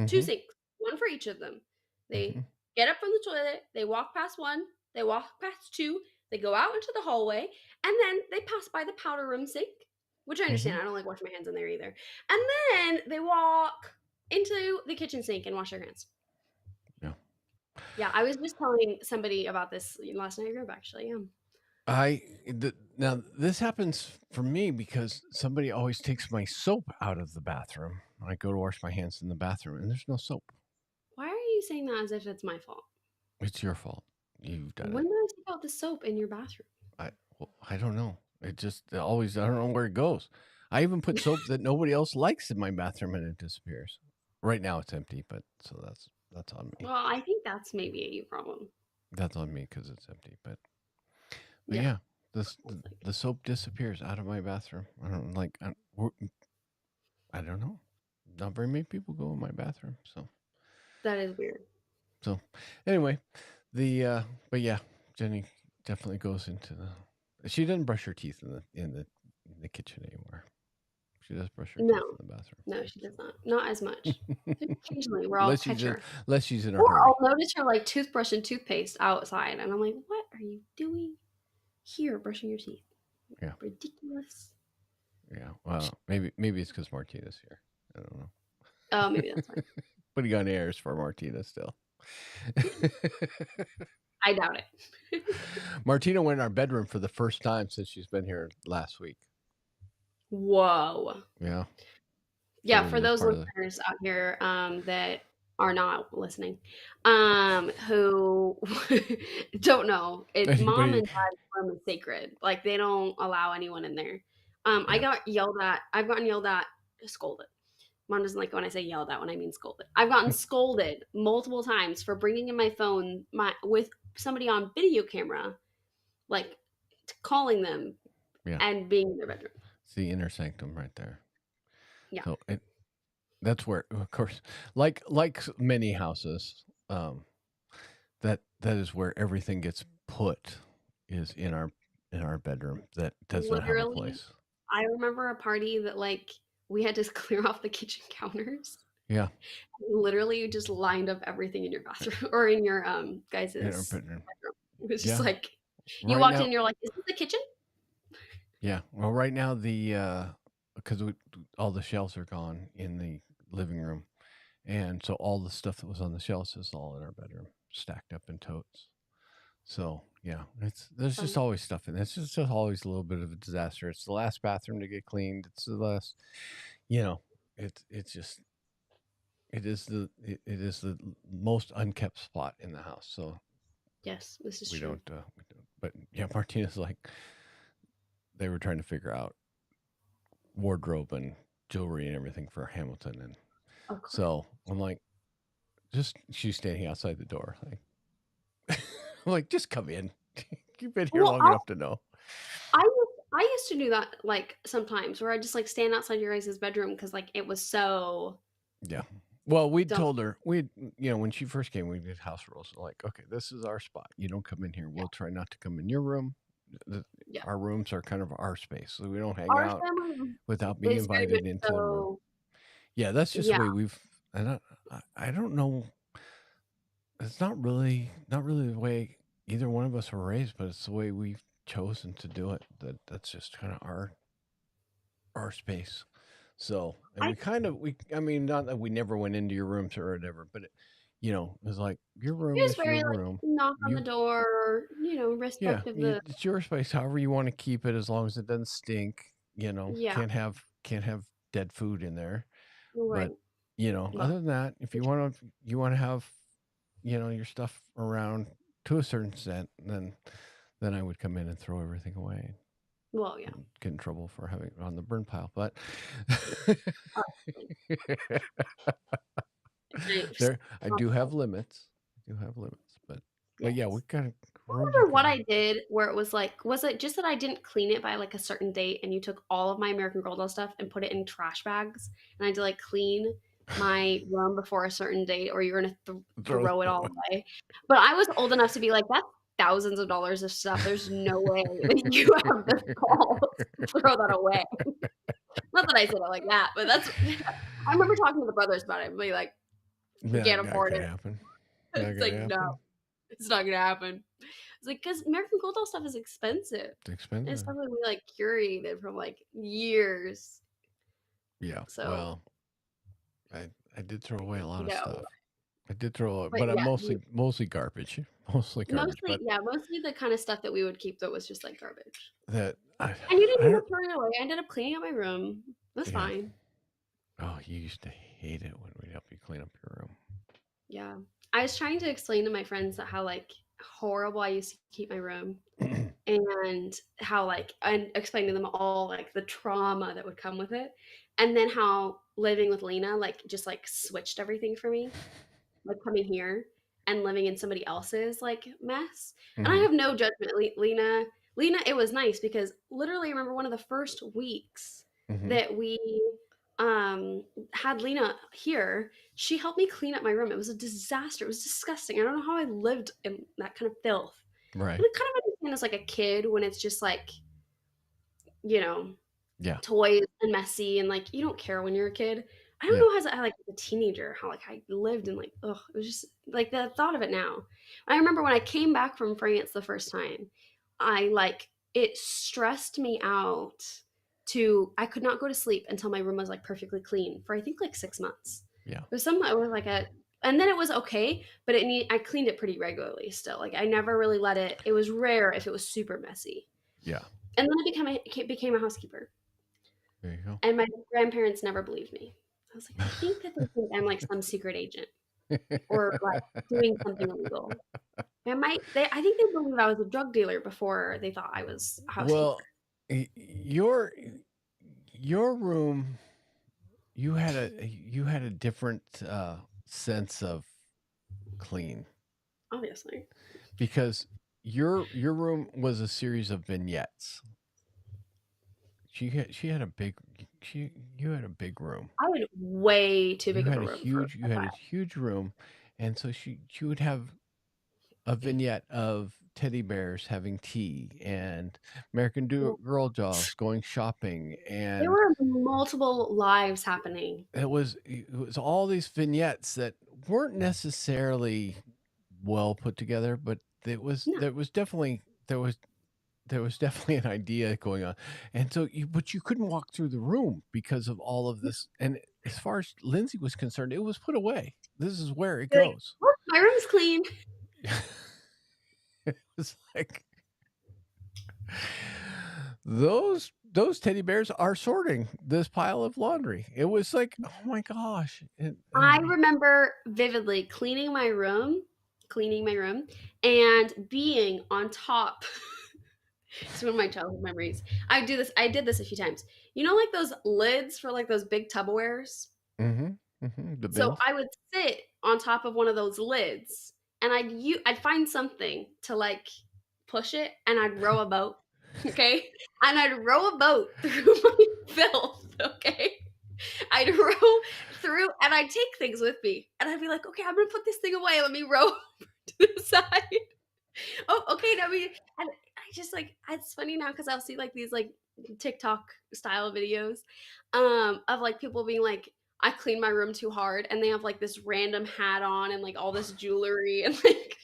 [SPEAKER 1] 2
[SPEAKER 2] Mhm,
[SPEAKER 1] sinks, 1 for each of them. They
[SPEAKER 2] mhm,
[SPEAKER 1] get up from the toilet, they walk past 1, they walk past 2, they go out into the hallway, and then they pass by the powder room sink, which I understand,
[SPEAKER 2] mhm.
[SPEAKER 1] I don't like washing my hands in there either. And then they walk into the kitchen sink and wash their hands.
[SPEAKER 2] Yeah.
[SPEAKER 1] Yeah, I was just telling somebody about this last night at group, actually,
[SPEAKER 2] Now this happens for me because somebody always takes my soap out of the bathroom. I go to wash my hands in the bathroom and there's no soap.
[SPEAKER 1] Why are you saying that as if it's my fault?
[SPEAKER 2] It's your fault. You've done
[SPEAKER 1] When
[SPEAKER 2] it.
[SPEAKER 1] did I take out the soap in your bathroom?
[SPEAKER 2] I don't know. It just always, I don't know where it goes. I even put soap that nobody else likes in my bathroom and it disappears. Right now it's empty, but so that's on me.
[SPEAKER 1] Well, I think that's maybe a you problem.
[SPEAKER 2] That's on me because it's empty. But
[SPEAKER 1] Yeah.
[SPEAKER 2] yeah, the soap disappears out of my bathroom. I don't like. I don't know. Not very many people go in my bathroom.
[SPEAKER 1] That is weird.
[SPEAKER 2] So anyway, but yeah, Jenny definitely goes into the. She doesn't brush her teeth in the kitchen anymore. She does brush her teeth
[SPEAKER 1] No.
[SPEAKER 2] in the bathroom.
[SPEAKER 1] No, she does not. Not as much. Occasionally, where I'll
[SPEAKER 2] Unless
[SPEAKER 1] catch
[SPEAKER 2] she's in,
[SPEAKER 1] her.
[SPEAKER 2] unless she's in a
[SPEAKER 1] Or
[SPEAKER 2] hurry.
[SPEAKER 1] I'll notice her like toothbrush and toothpaste outside, and I'm like, "What are you doing here, brushing your teeth?
[SPEAKER 2] Yeah.
[SPEAKER 1] Ridiculous."
[SPEAKER 2] Yeah. Well, maybe it's because Martina's here. I don't know.
[SPEAKER 1] Oh, maybe that's why.
[SPEAKER 2] Putting on airs for Martina still.
[SPEAKER 1] I doubt it.
[SPEAKER 2] Martina went in our bedroom for the first time since she's been here last week.
[SPEAKER 1] Whoa.
[SPEAKER 2] Yeah.
[SPEAKER 1] Yeah,
[SPEAKER 2] So
[SPEAKER 1] for
[SPEAKER 2] maybe that's
[SPEAKER 1] those
[SPEAKER 2] part of
[SPEAKER 1] listeners out here that are not listening, who don't know. Mom
[SPEAKER 2] Anybody?
[SPEAKER 1] and dad's room is sacred. Like they don't allow anyone in there. I
[SPEAKER 2] Yeah.
[SPEAKER 1] got yelled at. I've gotten yelled at, scolded. Mom doesn't like when I say yelled at when I mean scolded. I've gotten scolded multiple times for bringing in my phone with somebody on video camera, like calling them
[SPEAKER 2] Yeah.
[SPEAKER 1] and being in their bedroom.
[SPEAKER 2] It's the inner sanctum right there.
[SPEAKER 1] Yeah.
[SPEAKER 2] So that's where, of course, like many houses, that is where everything gets put, is in our bedroom that does not have a
[SPEAKER 1] Literally,
[SPEAKER 2] place.
[SPEAKER 1] I remember a party that like we had to clear off the kitchen counters.
[SPEAKER 2] Yeah,
[SPEAKER 1] Literally, you just lined up everything in your bathroom or in your
[SPEAKER 2] in our
[SPEAKER 1] guys's
[SPEAKER 2] bedroom.
[SPEAKER 1] bedroom. It was just
[SPEAKER 2] Yeah,
[SPEAKER 1] like you
[SPEAKER 2] right
[SPEAKER 1] walked in,
[SPEAKER 2] now.
[SPEAKER 1] and you're like, "Is this the kitchen?"
[SPEAKER 2] Yeah, well, right now because all the shelves are gone in the living room, and so all the stuff that was on the shelves is all in our bedroom, stacked up in totes. So yeah, there's just
[SPEAKER 1] Fun.
[SPEAKER 2] always stuff in there. It's just always a little bit of a disaster. It's the last bathroom to get cleaned. It's the last, you know, it's just it is the most unkept spot in the house. So
[SPEAKER 1] Yes, this is true.
[SPEAKER 2] we don't. But yeah, Martina's like they were trying to figure out wardrobe and jewelry and everything for Hamilton, and
[SPEAKER 1] Of course.
[SPEAKER 2] so I'm like, just she's standing outside the door, like I'm like, just come in. You've been here
[SPEAKER 1] Well,
[SPEAKER 2] long enough to know.
[SPEAKER 1] I used to do that like sometimes where I just like stand outside your guys' bedroom because like it was so
[SPEAKER 2] Yeah. Well, we'd
[SPEAKER 1] don't
[SPEAKER 2] told her when she first came, we did house rules. Like, okay, this is our spot. You don't come in here.
[SPEAKER 1] yeah,
[SPEAKER 2] We'll try not to come in your room.
[SPEAKER 1] yeah.
[SPEAKER 2] Our rooms are kind of our space, so we don't hang
[SPEAKER 1] Our
[SPEAKER 2] out
[SPEAKER 1] family
[SPEAKER 2] without being
[SPEAKER 1] is very much
[SPEAKER 2] invited into the room.
[SPEAKER 1] so
[SPEAKER 2] Yeah, that's just the
[SPEAKER 1] yeah.
[SPEAKER 2] way we've. I don't know. It's not really the way either one of us were raised, but it's the way we've chosen to do it. That's just kind of our space. So, and
[SPEAKER 1] I
[SPEAKER 2] I mean, not that we never went into your rooms or whatever, but it's like your
[SPEAKER 1] it
[SPEAKER 2] room
[SPEAKER 1] was
[SPEAKER 2] is your
[SPEAKER 1] very like
[SPEAKER 2] room.
[SPEAKER 1] knock on the
[SPEAKER 2] You,
[SPEAKER 1] door,
[SPEAKER 2] yeah,
[SPEAKER 1] respect of the
[SPEAKER 2] it's your space. However you want to keep it, as long as it doesn't stink.
[SPEAKER 1] yeah,
[SPEAKER 2] Can't have dead food in there. But
[SPEAKER 1] right. Well,
[SPEAKER 2] other than that, if you want to have your stuff around to a certain extent, then I would come in and throw everything away
[SPEAKER 1] well, yeah.
[SPEAKER 2] and get in trouble for having it on the burn pile. But
[SPEAKER 1] Honestly.
[SPEAKER 2] there, I do
[SPEAKER 1] I
[SPEAKER 2] have limits. I do have limits, but yeah,
[SPEAKER 1] yes.
[SPEAKER 2] we got
[SPEAKER 1] I
[SPEAKER 2] rooms are
[SPEAKER 1] remember what
[SPEAKER 2] kind of
[SPEAKER 1] I did where it was like, was it just that I didn't clean it by like a certain date and you took all of my American Girl doll stuff and put it in trash bags and I had to like clean my room before a certain date or you're gonna
[SPEAKER 2] throw
[SPEAKER 1] throw it
[SPEAKER 2] them
[SPEAKER 1] all
[SPEAKER 2] away.
[SPEAKER 1] away. But I was old enough to be like, that's thousands of dollars of stuff. There's no way that you have the balls to throw that away. Not that I said it like that, but that's I remember talking to the brothers about it and be like, we
[SPEAKER 2] Yeah,
[SPEAKER 1] can't
[SPEAKER 2] not
[SPEAKER 1] afford
[SPEAKER 2] gonna
[SPEAKER 1] it.
[SPEAKER 2] happen. Not
[SPEAKER 1] It's
[SPEAKER 2] gonna
[SPEAKER 1] like, no,
[SPEAKER 2] happen.
[SPEAKER 1] it's not gonna happen. It's like because American Girl doll stuff is expensive.
[SPEAKER 2] It's
[SPEAKER 1] And it's
[SPEAKER 2] expensive.
[SPEAKER 1] something we like curated from like years.
[SPEAKER 2] Yeah.
[SPEAKER 1] So
[SPEAKER 2] Well, I did throw away a lot of
[SPEAKER 1] no,
[SPEAKER 2] stuff. I did throw,
[SPEAKER 1] but
[SPEAKER 2] but I'm
[SPEAKER 1] yeah,
[SPEAKER 2] mostly garbage, mostly garbage.
[SPEAKER 1] mostly
[SPEAKER 2] But
[SPEAKER 1] yeah, mostly the kind of stuff that we would keep that was just like garbage.
[SPEAKER 2] that
[SPEAKER 1] And you didn't
[SPEAKER 2] I
[SPEAKER 1] end
[SPEAKER 2] don't.
[SPEAKER 1] up throwing it away. I ended up cleaning up my room. It was
[SPEAKER 2] Yeah.
[SPEAKER 1] fine.
[SPEAKER 2] Oh, you used to hate it when we'd help you clean up your room.
[SPEAKER 1] Yeah. I was trying to explain to my friends that how like horrible I used to keep my room and how like and explain to them all like the trauma that would come with it. And then how living with Lena like just like switched everything for me. Like coming here and living in somebody else's like mess. And I
[SPEAKER 2] Hmm.
[SPEAKER 1] have no judgment. Lena, it was nice because literally I remember one of the first weeks
[SPEAKER 2] Hmm.
[SPEAKER 1] that we um had Lena here, she helped me clean up my room. It was a disaster. It was disgusting. I don't know how I lived in that kind of filth.
[SPEAKER 2] Right.
[SPEAKER 1] And I kind of understand as like a kid when it's just like, you know,
[SPEAKER 2] Yeah.
[SPEAKER 1] toys and messy and like you don't care when you're a kid. I don't
[SPEAKER 2] Yeah.
[SPEAKER 1] know as I like a teenager how like I lived and like ugh it was just like the thought of it now. I remember when I came back from France the first time, I like it stressed me out to I could not go to sleep until my room was like perfectly clean for I think like 6 months.
[SPEAKER 2] Yeah.
[SPEAKER 1] There's some I was like a and then it was okay, but I cleaned it pretty regularly still. Like I never really let it. It was rare if it was super messy.
[SPEAKER 2] Yeah.
[SPEAKER 1] And then became a housekeeper.
[SPEAKER 2] There you go.
[SPEAKER 1] And my grandparents never believed me. I was like, I think that they think I'm like some secret agent. or like doing something illegal. I think they believe I was a drug dealer before they thought I was here.
[SPEAKER 2] Well, your room, you had a different sense of clean,
[SPEAKER 1] Obviously.
[SPEAKER 2] because your room was a series of vignettes. She had a big you had a big room.
[SPEAKER 1] I had way too
[SPEAKER 2] You
[SPEAKER 1] big of
[SPEAKER 2] had
[SPEAKER 1] a
[SPEAKER 2] a
[SPEAKER 1] room for
[SPEAKER 2] huge
[SPEAKER 1] a child.
[SPEAKER 2] room, and so she would have a vignette of teddy bears having tea, and American
[SPEAKER 1] Yeah.
[SPEAKER 2] Girl dolls going shopping,
[SPEAKER 1] There
[SPEAKER 2] and
[SPEAKER 1] were multiple lives happening.
[SPEAKER 2] it was all these vignettes that weren't necessarily well put together, but
[SPEAKER 1] No.
[SPEAKER 2] there was definitely an idea going on. And so but you couldn't walk through the room because of all of this. And as far as Lindsay was concerned, it was put away. This is where it
[SPEAKER 1] You're like,
[SPEAKER 2] goes.
[SPEAKER 1] "Look, my room's clean."
[SPEAKER 2] It's like those teddy bears are sorting this pile of laundry. It was like, oh my gosh.
[SPEAKER 1] I remember vividly cleaning my room, and being on top. It's one of my childhood memories. I did this a few times. You know, like those lids for like those big Tupperwares?
[SPEAKER 2] The
[SPEAKER 1] So
[SPEAKER 2] bins.
[SPEAKER 1] I would sit on top of one of those lids, and I'd find something to like push it, and I'd row a boat. Okay, and I'd row a boat through my filth. Okay, I'd row through, and I'd take things with me, and I'd be like, okay, I'm gonna put this thing away. Let me row to the side. Oh, okay. Now and I just like, it's funny now because I'll see like these like TikTok style videos of like people being like, I clean my room too hard, and they have like this random hat on and like all this jewelry and like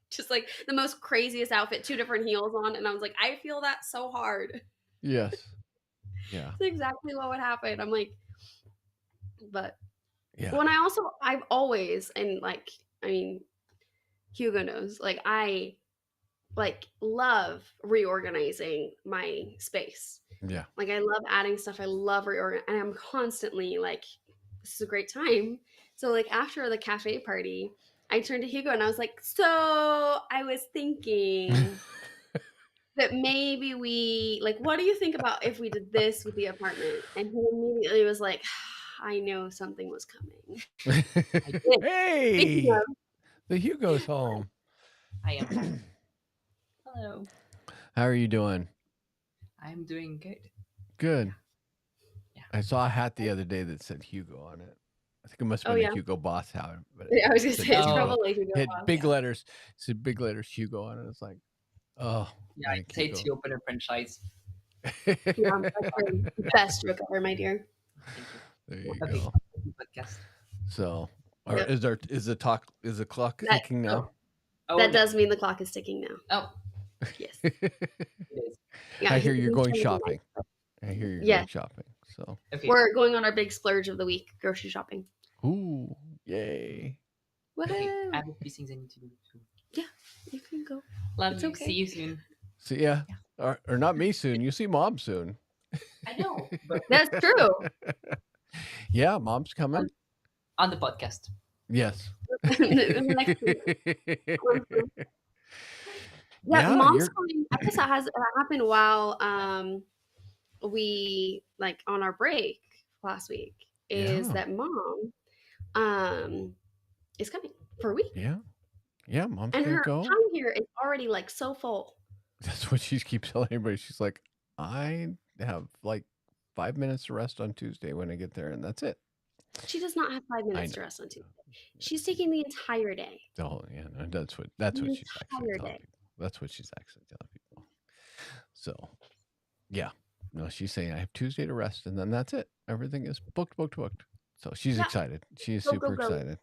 [SPEAKER 1] just like the most craziest outfit, two different heels on, and I was like, I feel that so hard.
[SPEAKER 2] Yes. Yeah.
[SPEAKER 1] It's exactly what would happen. I'm like, but
[SPEAKER 2] Yeah.
[SPEAKER 1] when I've always, and like, I mean, Hugo knows, like I like love reorganizing my space.
[SPEAKER 2] Yeah.
[SPEAKER 1] Like I love adding stuff. I love reorganizing, and I'm constantly like, this is a great time. So like after the cafe party, I turned to Hugo and I was like, so I was thinking that maybe we like, what do you think about if we did this with the apartment? And he immediately was like, I know something was coming. I did. Speaking
[SPEAKER 2] Hey,
[SPEAKER 1] of,
[SPEAKER 2] the Hugo's home.
[SPEAKER 3] I am home. Hello.
[SPEAKER 2] How are you doing?
[SPEAKER 3] I'm doing good.
[SPEAKER 2] Good.
[SPEAKER 3] Yeah.
[SPEAKER 2] I saw a hat the other day that said Hugo on it. I think it must have
[SPEAKER 1] oh
[SPEAKER 2] been
[SPEAKER 1] yeah,
[SPEAKER 2] a Hugo Boss hat, but
[SPEAKER 1] yeah, I was gonna
[SPEAKER 2] said
[SPEAKER 1] say it's
[SPEAKER 3] Oh.
[SPEAKER 1] probably Hugo.
[SPEAKER 2] It had
[SPEAKER 1] Boss.
[SPEAKER 2] big
[SPEAKER 3] Yeah.
[SPEAKER 2] letters. It said big letters Hugo on it. It's like, oh,
[SPEAKER 3] Yeah, I
[SPEAKER 2] thank
[SPEAKER 3] say
[SPEAKER 2] Hugo.
[SPEAKER 3] to open a franchise.
[SPEAKER 1] Yeah, that's the best joke ever, my dear.
[SPEAKER 3] Thank you.
[SPEAKER 2] There you
[SPEAKER 3] A big
[SPEAKER 2] go.
[SPEAKER 3] podcast.
[SPEAKER 2] So,
[SPEAKER 1] Yep.
[SPEAKER 2] is the clock
[SPEAKER 1] That-
[SPEAKER 2] ticking now?
[SPEAKER 3] Oh,
[SPEAKER 1] That
[SPEAKER 3] no.
[SPEAKER 1] does mean the clock is ticking now.
[SPEAKER 3] Oh,
[SPEAKER 1] Yes.
[SPEAKER 3] it is.
[SPEAKER 1] Yeah,
[SPEAKER 2] I hear
[SPEAKER 1] he-
[SPEAKER 2] you're
[SPEAKER 1] he's
[SPEAKER 2] going
[SPEAKER 1] trying to be
[SPEAKER 2] shopping.
[SPEAKER 1] nice.
[SPEAKER 2] I hear you're
[SPEAKER 1] Yeah.
[SPEAKER 2] going shopping. So,
[SPEAKER 3] Okay.
[SPEAKER 1] We're going on our big splurge of the week, grocery shopping.
[SPEAKER 2] ooh, yay.
[SPEAKER 3] Okay.
[SPEAKER 1] Woohoo!
[SPEAKER 3] I have a few things I need to do too.
[SPEAKER 1] You can go.
[SPEAKER 3] Love
[SPEAKER 1] It's
[SPEAKER 3] you.
[SPEAKER 1] okay.
[SPEAKER 3] See you soon.
[SPEAKER 2] See ya.
[SPEAKER 3] Yeah.
[SPEAKER 2] Or not me soon. You see mom soon.
[SPEAKER 3] I know, but
[SPEAKER 1] That's true.
[SPEAKER 2] Yeah, mom's coming.
[SPEAKER 3] on the podcast.
[SPEAKER 2] Yes.
[SPEAKER 1] In the next week. Yeah,
[SPEAKER 2] Yeah,
[SPEAKER 1] mom's
[SPEAKER 2] you're
[SPEAKER 1] coming. I guess that happened while we like on our break last week. Is
[SPEAKER 2] Yeah.
[SPEAKER 1] that mom is coming for a week,
[SPEAKER 2] Yeah. Yeah, mom's
[SPEAKER 1] and
[SPEAKER 2] gonna
[SPEAKER 1] her
[SPEAKER 2] go.
[SPEAKER 1] time here is already like so full.
[SPEAKER 2] That's what she keeps telling everybody. She's like, I have like 5 minutes to rest on Tuesday when I get there, and that's it.
[SPEAKER 1] She does not have 5 minutes to
[SPEAKER 2] know.
[SPEAKER 1] rest on Tuesday. She's taking the entire day.
[SPEAKER 2] Oh yeah, no, that's what
[SPEAKER 1] The
[SPEAKER 2] she's actually
[SPEAKER 1] entire
[SPEAKER 2] telling
[SPEAKER 1] day.
[SPEAKER 2] people. That's what she's actually telling people. So yeah. No, she's saying I have Tuesday to rest, and then that's it. Everything is booked. So she's
[SPEAKER 1] Yeah.
[SPEAKER 2] excited. She is
[SPEAKER 1] Go,
[SPEAKER 2] super
[SPEAKER 1] go, go.
[SPEAKER 2] excited.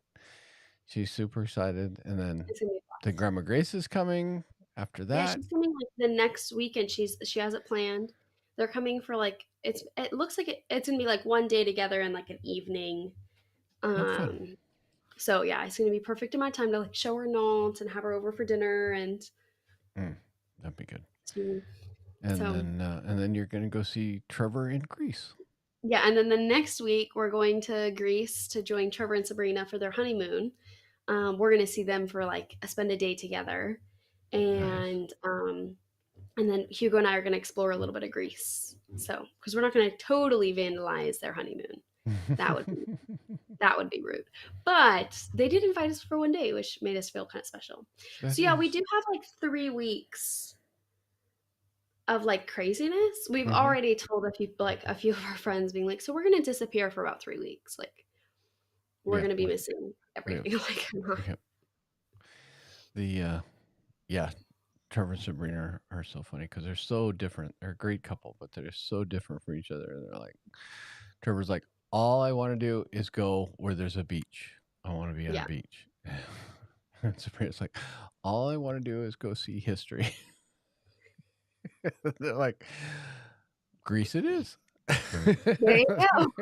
[SPEAKER 2] She's super excited. And then
[SPEAKER 1] It's gonna be
[SPEAKER 2] the Grandma Grace is coming after
[SPEAKER 1] Yeah,
[SPEAKER 2] that.
[SPEAKER 1] she's coming like the next weekend. She has it planned. They're coming for like it looks like it's gonna be like one day together and like an evening.
[SPEAKER 2] fun.
[SPEAKER 1] So yeah, it's gonna be perfect in my time to like show her Nantes and have her over for dinner and
[SPEAKER 2] That'd be good.
[SPEAKER 1] to
[SPEAKER 2] And
[SPEAKER 1] So-
[SPEAKER 2] then you're gonna go see Trevor in Greece.
[SPEAKER 1] yeah, and then the next week we're going to Greece to join Trevor and Sabrina for their honeymoon. we're gonna see them for like spend a day together,
[SPEAKER 2] Nice.
[SPEAKER 1] and then Hugo and I are gonna explore a little bit of Greece. So, because we're not gonna totally vandalize their honeymoon, that would be that would be rude. But they did invite us for one day, which made us feel kind of special.
[SPEAKER 2] That
[SPEAKER 1] So yeah, we
[SPEAKER 2] is.
[SPEAKER 1] do have like 3 weeks of like craziness. We've
[SPEAKER 2] Mhm.
[SPEAKER 1] already told a few of our friends, being like, so we're gonna disappear for about 3 weeks. Like we're
[SPEAKER 2] Yeah,
[SPEAKER 1] gonna be missing
[SPEAKER 2] we have,
[SPEAKER 1] everything. Like I'm not.
[SPEAKER 2] we have the yeah, Trevor and Sabrina are so funny because they're so different. They're a great couple, but they're so different from each other. They're like, Trevor's like, all I want to do is go where there's a beach. I want to be on a
[SPEAKER 1] Yeah.
[SPEAKER 2] beach. And Sabrina's like, all I want to do is go see history. They're like, Greece it is.
[SPEAKER 1] There you go.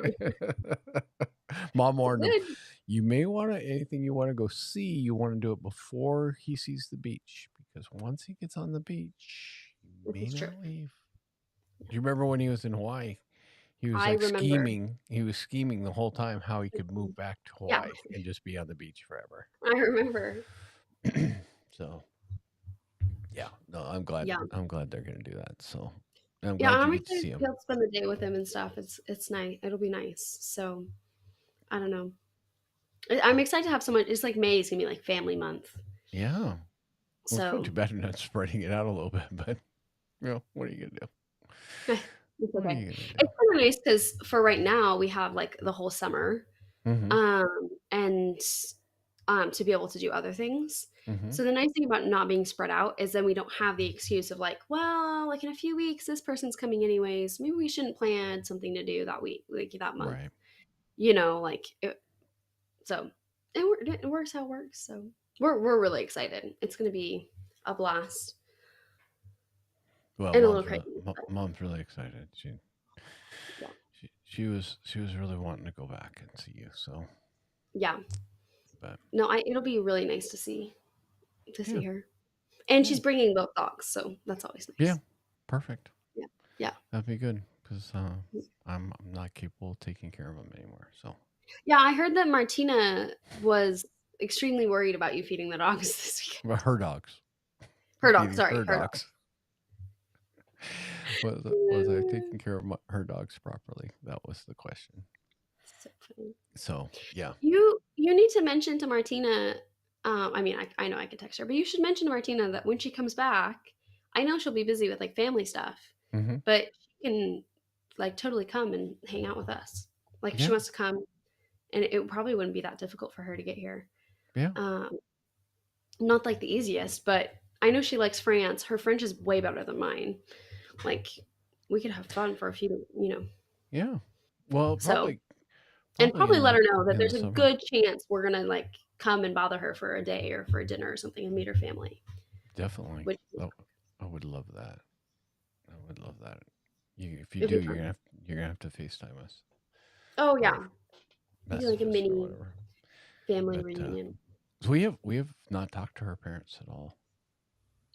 [SPEAKER 2] Mom
[SPEAKER 1] It's
[SPEAKER 2] warned him,
[SPEAKER 1] good.
[SPEAKER 2] you may want to, anything you want to go see, you want to do it before he sees the beach. Because once he gets on the beach, he
[SPEAKER 1] This
[SPEAKER 2] may
[SPEAKER 1] is true.
[SPEAKER 2] not leave. Do you remember when he was in Hawaii? He was
[SPEAKER 1] I
[SPEAKER 2] like
[SPEAKER 1] remember.
[SPEAKER 2] scheming. He was scheming the whole time how he could move back to
[SPEAKER 1] Yeah,
[SPEAKER 2] Hawaii and just be on the beach forever.
[SPEAKER 1] I remember.
[SPEAKER 2] So, yeah, no, I'm glad.
[SPEAKER 1] Yeah.
[SPEAKER 2] I'm glad they're gonna do that. So, I'm
[SPEAKER 1] Yeah,
[SPEAKER 2] glad you
[SPEAKER 1] I'm
[SPEAKER 2] get to
[SPEAKER 1] excited
[SPEAKER 2] see
[SPEAKER 1] to
[SPEAKER 2] him.
[SPEAKER 1] be able to spend the day with him and stuff. It's nice. It'll be nice. So I don't know. I'm excited to have someone. It's like May is gonna be like family month.
[SPEAKER 2] Yeah. Well, it's probably
[SPEAKER 1] So
[SPEAKER 2] too bad you're not spreading it out a little bit, but what are you gonna do?
[SPEAKER 1] it's
[SPEAKER 2] What are
[SPEAKER 1] okay.
[SPEAKER 2] you gonna
[SPEAKER 1] It's kind of nice because for right now we have like the whole summer,
[SPEAKER 2] do? Mm-hmm.
[SPEAKER 1] and to be able to do other things.
[SPEAKER 2] Mm-hmm.
[SPEAKER 1] So the nice thing about not being spread out is then we don't have the excuse of like, well, like in a few weeks this person's coming anyways. Maybe we shouldn't plan something to do that week, like that month.
[SPEAKER 2] Right.
[SPEAKER 1] Like so it works how it works. So we're really excited. It's gonna be a blast
[SPEAKER 2] Well,
[SPEAKER 1] and a little crazy.
[SPEAKER 2] mom's really excited.
[SPEAKER 1] Yeah,
[SPEAKER 2] She was really wanting to go back and see you. So,
[SPEAKER 1] yeah.
[SPEAKER 2] but
[SPEAKER 1] No, it'll be really nice to see
[SPEAKER 2] yeah,
[SPEAKER 1] her, and
[SPEAKER 2] yeah,
[SPEAKER 1] she's bringing both dogs, so that's always
[SPEAKER 2] yeah,
[SPEAKER 1] nice.
[SPEAKER 2] perfect.
[SPEAKER 1] Yeah, yeah,
[SPEAKER 2] That'd be good because I'm not capable of taking care of them anymore. So,
[SPEAKER 1] yeah. I heard that Martina was extremely worried about you feeding the dogs this weekend.
[SPEAKER 2] well, her dogs,
[SPEAKER 1] Her dog,
[SPEAKER 2] feeding
[SPEAKER 1] sorry,
[SPEAKER 2] her
[SPEAKER 1] her dog.
[SPEAKER 2] dogs. Was I taking care of her dogs properly? That was the question.
[SPEAKER 1] So funny.
[SPEAKER 2] So yeah,
[SPEAKER 1] You need to mention to Martina. I mean, I know I could text her, but you should mention to Martina that when she comes back, I know she'll be busy with like family stuff,
[SPEAKER 2] mm-hmm.
[SPEAKER 1] but she can like totally come and hang out with us. Like if she
[SPEAKER 2] Yeah,
[SPEAKER 1] wants to come, and it probably wouldn't be that difficult for her to get here.
[SPEAKER 2] yeah.
[SPEAKER 1] Not like the easiest, but I know she likes France. Her French is way better than mine. Like we could have fun for a few,
[SPEAKER 2] Yeah. Well,
[SPEAKER 1] So,
[SPEAKER 2] probably
[SPEAKER 1] and
[SPEAKER 2] probably
[SPEAKER 1] probably
[SPEAKER 2] in
[SPEAKER 1] let
[SPEAKER 2] the
[SPEAKER 1] her know that
[SPEAKER 2] in the
[SPEAKER 1] there's a
[SPEAKER 2] summer.
[SPEAKER 1] good chance we're gonna like come and bother her for a day or for a dinner or something and meet her family.
[SPEAKER 2] Definitely.
[SPEAKER 1] Which
[SPEAKER 2] I would love that. I would love that. If you
[SPEAKER 1] it'd
[SPEAKER 2] do,
[SPEAKER 1] be fun.
[SPEAKER 2] you're gonna have to FaceTime us
[SPEAKER 1] Oh
[SPEAKER 2] or
[SPEAKER 1] yeah, maybe like
[SPEAKER 2] message
[SPEAKER 1] a
[SPEAKER 2] us or
[SPEAKER 1] mini
[SPEAKER 2] whatever.
[SPEAKER 1] family
[SPEAKER 2] But
[SPEAKER 1] reunion.
[SPEAKER 2] so we have not talked to her parents at all.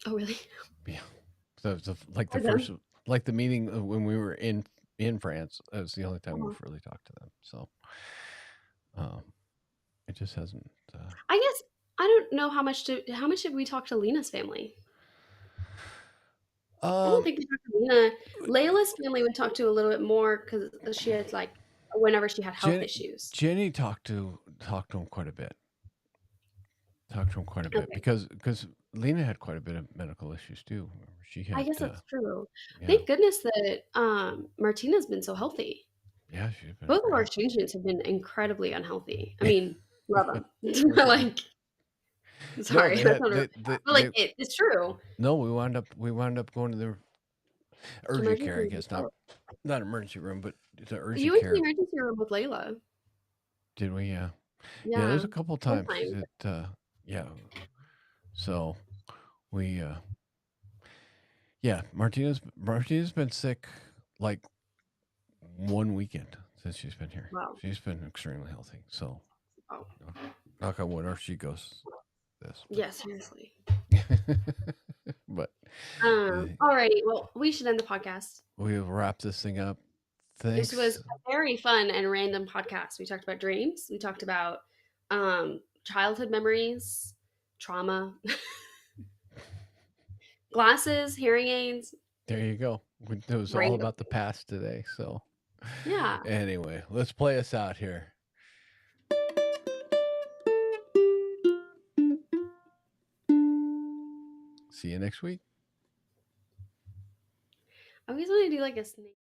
[SPEAKER 1] Oh really?
[SPEAKER 2] Yeah. So like the
[SPEAKER 1] For them?
[SPEAKER 2] first like the meeting when we were in France. That was the only time
[SPEAKER 1] Uh-huh.
[SPEAKER 2] we've really talked to them. So it just hasn't.
[SPEAKER 1] I guess I don't know how much did we talk to Lena's family? I don't
[SPEAKER 2] Um.
[SPEAKER 1] think we talked to Lena. Layla's family we talked to a little bit more because she had like whenever she had health issues.
[SPEAKER 2] Jenny talked to him quite a bit.
[SPEAKER 1] Okay.
[SPEAKER 2] Because Lena had quite a bit of medical issues too. She
[SPEAKER 1] I
[SPEAKER 2] had
[SPEAKER 1] guess that's true.
[SPEAKER 2] yeah,
[SPEAKER 1] Thank goodness that Martina's been so healthy.
[SPEAKER 2] yeah, she's been
[SPEAKER 1] Both of our
[SPEAKER 2] great.
[SPEAKER 1] exchange students have been incredibly unhealthy. I mean, love them. Like,
[SPEAKER 2] No,
[SPEAKER 1] sorry,
[SPEAKER 2] they
[SPEAKER 1] that's
[SPEAKER 2] had
[SPEAKER 1] not really,
[SPEAKER 2] they
[SPEAKER 1] but like it's true.
[SPEAKER 2] no, we wound up going to the urgent care, I
[SPEAKER 1] Emergency
[SPEAKER 2] guess,
[SPEAKER 1] room.
[SPEAKER 2] not emergency room, but the urgent
[SPEAKER 1] You went to the
[SPEAKER 2] care.
[SPEAKER 1] emergency room with Layla.
[SPEAKER 2] Did we? Yeah. Yeah,
[SPEAKER 1] Yeah,
[SPEAKER 2] there's a couple
[SPEAKER 1] one
[SPEAKER 2] times
[SPEAKER 1] time.
[SPEAKER 2] that yeah. So we yeah, Martina's been sick like one weekend since she's been here.
[SPEAKER 1] Wow.
[SPEAKER 2] She's been extremely healthy. So
[SPEAKER 1] Oh.
[SPEAKER 2] knock on wood, or she goes this.
[SPEAKER 1] Yeah, seriously.
[SPEAKER 2] But
[SPEAKER 1] Alrighty. Well, we should end the podcast.
[SPEAKER 2] we'll wrap this thing up. Thanks.
[SPEAKER 1] This was a very fun and random podcast. We talked about dreams. We talked about childhood memories, trauma, glasses, hearing aids,
[SPEAKER 2] There you go. It was all
[SPEAKER 1] brain.
[SPEAKER 2] about the past today. So
[SPEAKER 1] Yeah.
[SPEAKER 2] anyway, let's play us out here. See you next week.
[SPEAKER 1] I always want to do like a snake.